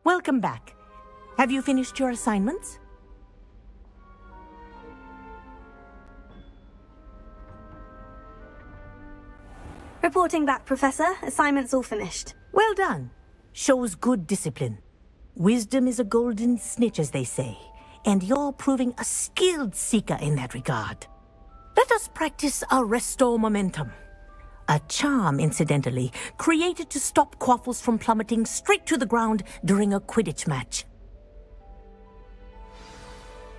Welcome back. Have you finished your assignments? Reporting back, Professor. Assignment's all finished. Well done. Shows good discipline. Wisdom is a golden snitch, as they say, and you're proving a skilled seeker in that regard. Let us practice Arresto Momentum. A charm, incidentally, created to stop quaffles from plummeting straight to the ground during a Quidditch match.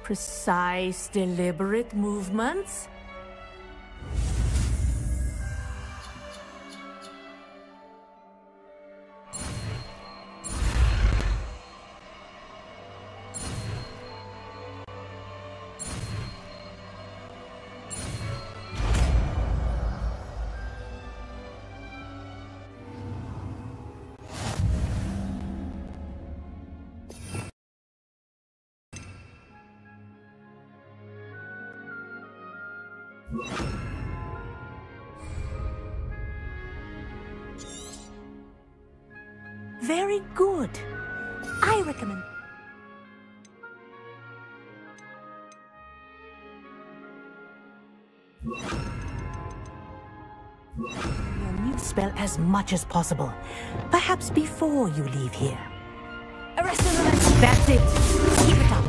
Precise, deliberate movements. Very good. I recommend... your new spell as much as possible. Perhaps before you leave here. Arrest the momentum. That's it. Keep it up.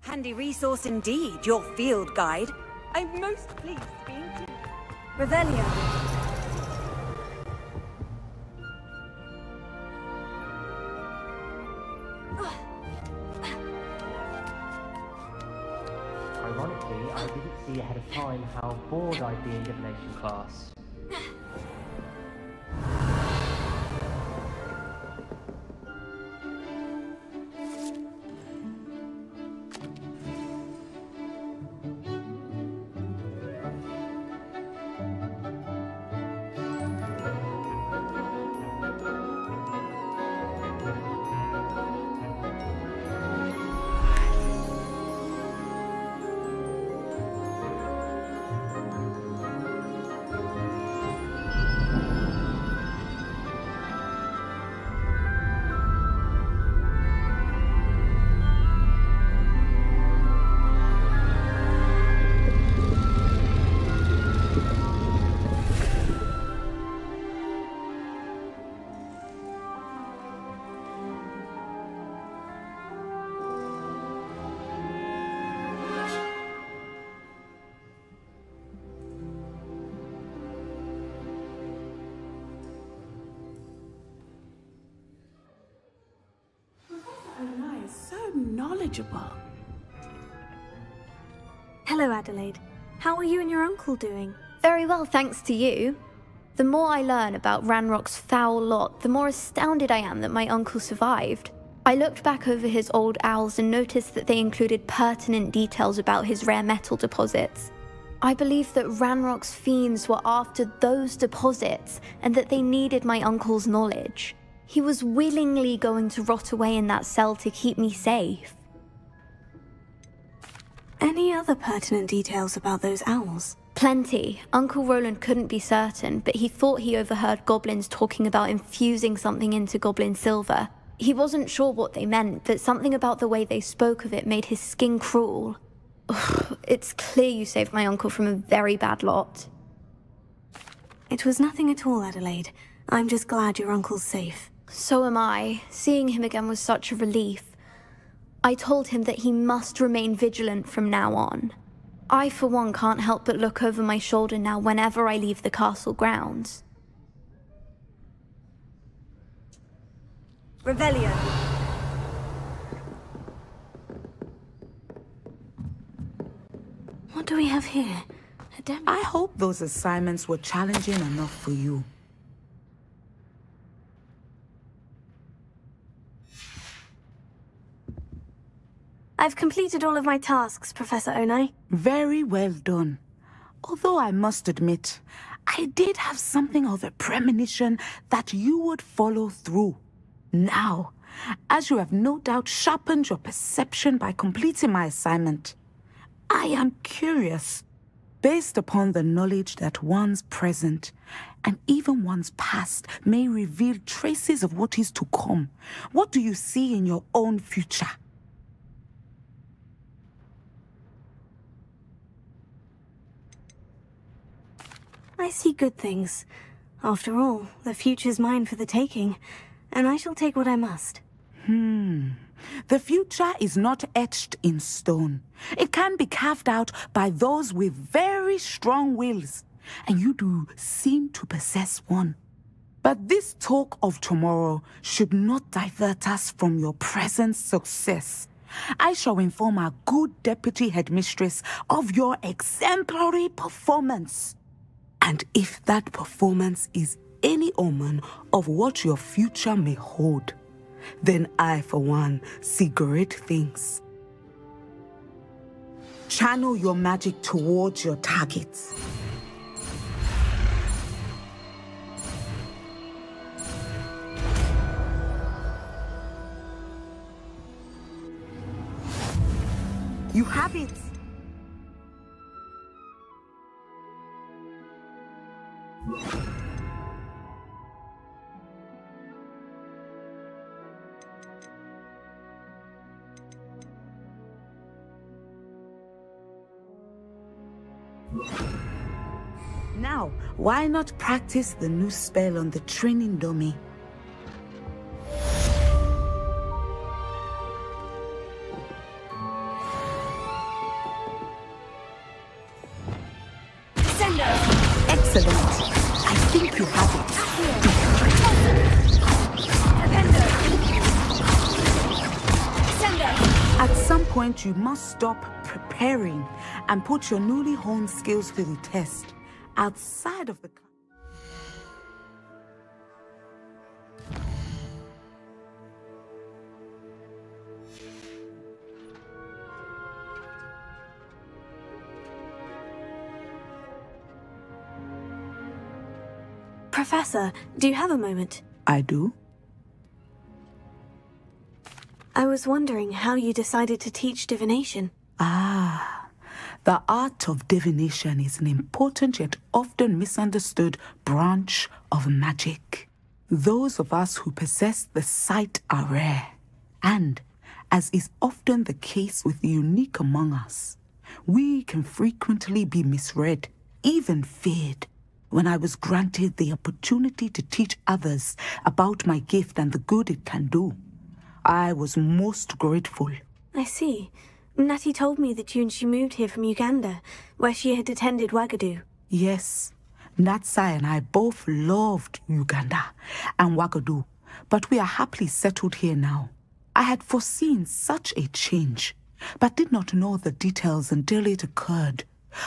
Handy resource indeed, your field guide. I'm most pleased to be included. Revelio. Ironically, I didn't see ahead of time how bored I'd be in divination class. Knowledgeable. Hello, Adelaide. How are you and your uncle doing? Very well, thanks to you. The more I learn about Ranrock's foul lot, the more astounded I am that my uncle survived. I looked back over his old owls and noticed that they included pertinent details about his rare metal deposits. I believe that Ranrock's fiends were after those deposits and that they needed my uncle's knowledge. He was willingly going to rot away in that cell to keep me safe. Any other pertinent details about those owls? Plenty. Uncle Roland couldn't be certain, but he thought he overheard goblins talking about infusing something into goblin silver. He wasn't sure what they meant, but something about the way they spoke of it made his skin crawl. Ugh, it's clear you saved my uncle from a very bad lot. It was nothing at all, Adelaide. I'm just glad your uncle's safe. So am I. Seeing him again was such a relief. I told him that he must remain vigilant from now on. I, for one, can't help but look over my shoulder now whenever I leave the castle grounds. Revelio. What do we have here? I hope those assignments were challenging enough for you. I've completed all of my tasks, Professor Onai. Very well done. Although I must admit, I did have something of a premonition that you would follow through. Now, as you have no doubt sharpened your perception by completing my assignment, I am curious, based upon the knowledge that one's present and even one's past may reveal traces of what is to come. What do you see in your own future? I see good things. After all, the future's mine for the taking, and I shall take what I must. The future is not etched in stone. It can be carved out by those with very strong wills, and you do seem to possess one. But this talk of tomorrow should not divert us from your present success. I shall inform our good deputy headmistress of your exemplary performance. And if that performance is any omen of what your future may hold, then I, for one, see great things. Channel your magic towards your targets. You have it! Now, why not practice the new spell on the training dummy? point, you must stop preparing and put your newly honed skills to the test outside of the class. Professor, do you have a moment? I do. I was wondering how you decided to teach divination. Ah, the art of divination is an important yet often misunderstood branch of magic. Those of us who possess the sight are rare, and, as is often the case with the unique among us, we can frequently be misread, even feared. When I was granted the opportunity to teach others about my gift and the good it can do, I was most grateful. I see. Natty told me that you and she moved here from Uganda, where she had attended Wagadu. Yes, Natsai and I both loved Uganda and Wagadu, but we are happily settled here now. I had foreseen such a change, but did not know the details until it occurred.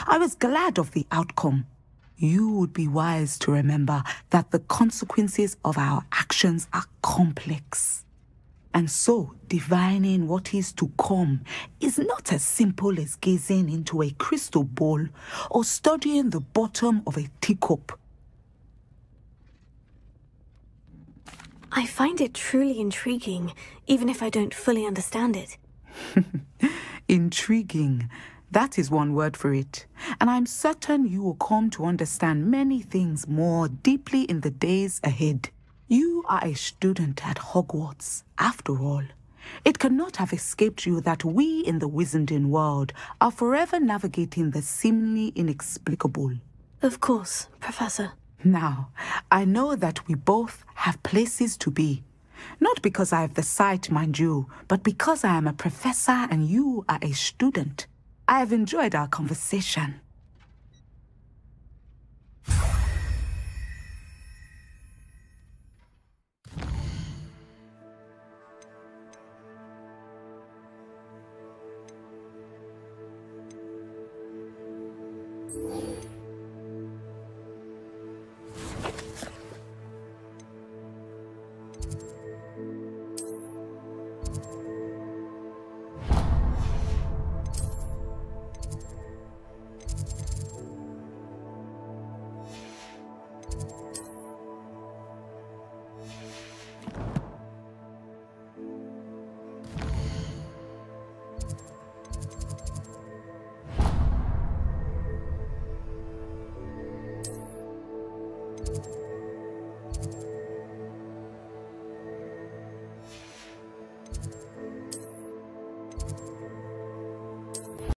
I was glad of the outcome. You would be wise to remember that the consequences of our actions are complex. And so, divining what is to come is not as simple as gazing into a crystal ball or studying the bottom of a teacup. I find it truly intriguing, even if I don't fully understand it. Intriguing. That is one word for it. And I'm certain you will come to understand many things more deeply in the days ahead. You are a student at Hogwarts, after all. It cannot have escaped you that we in the Wizarding world are forever navigating the seemingly inexplicable. Of course, Professor. Now, I know that we both have places to be. Not because I have the sight, mind you, but because I am a professor and you are a student. I have enjoyed our conversation.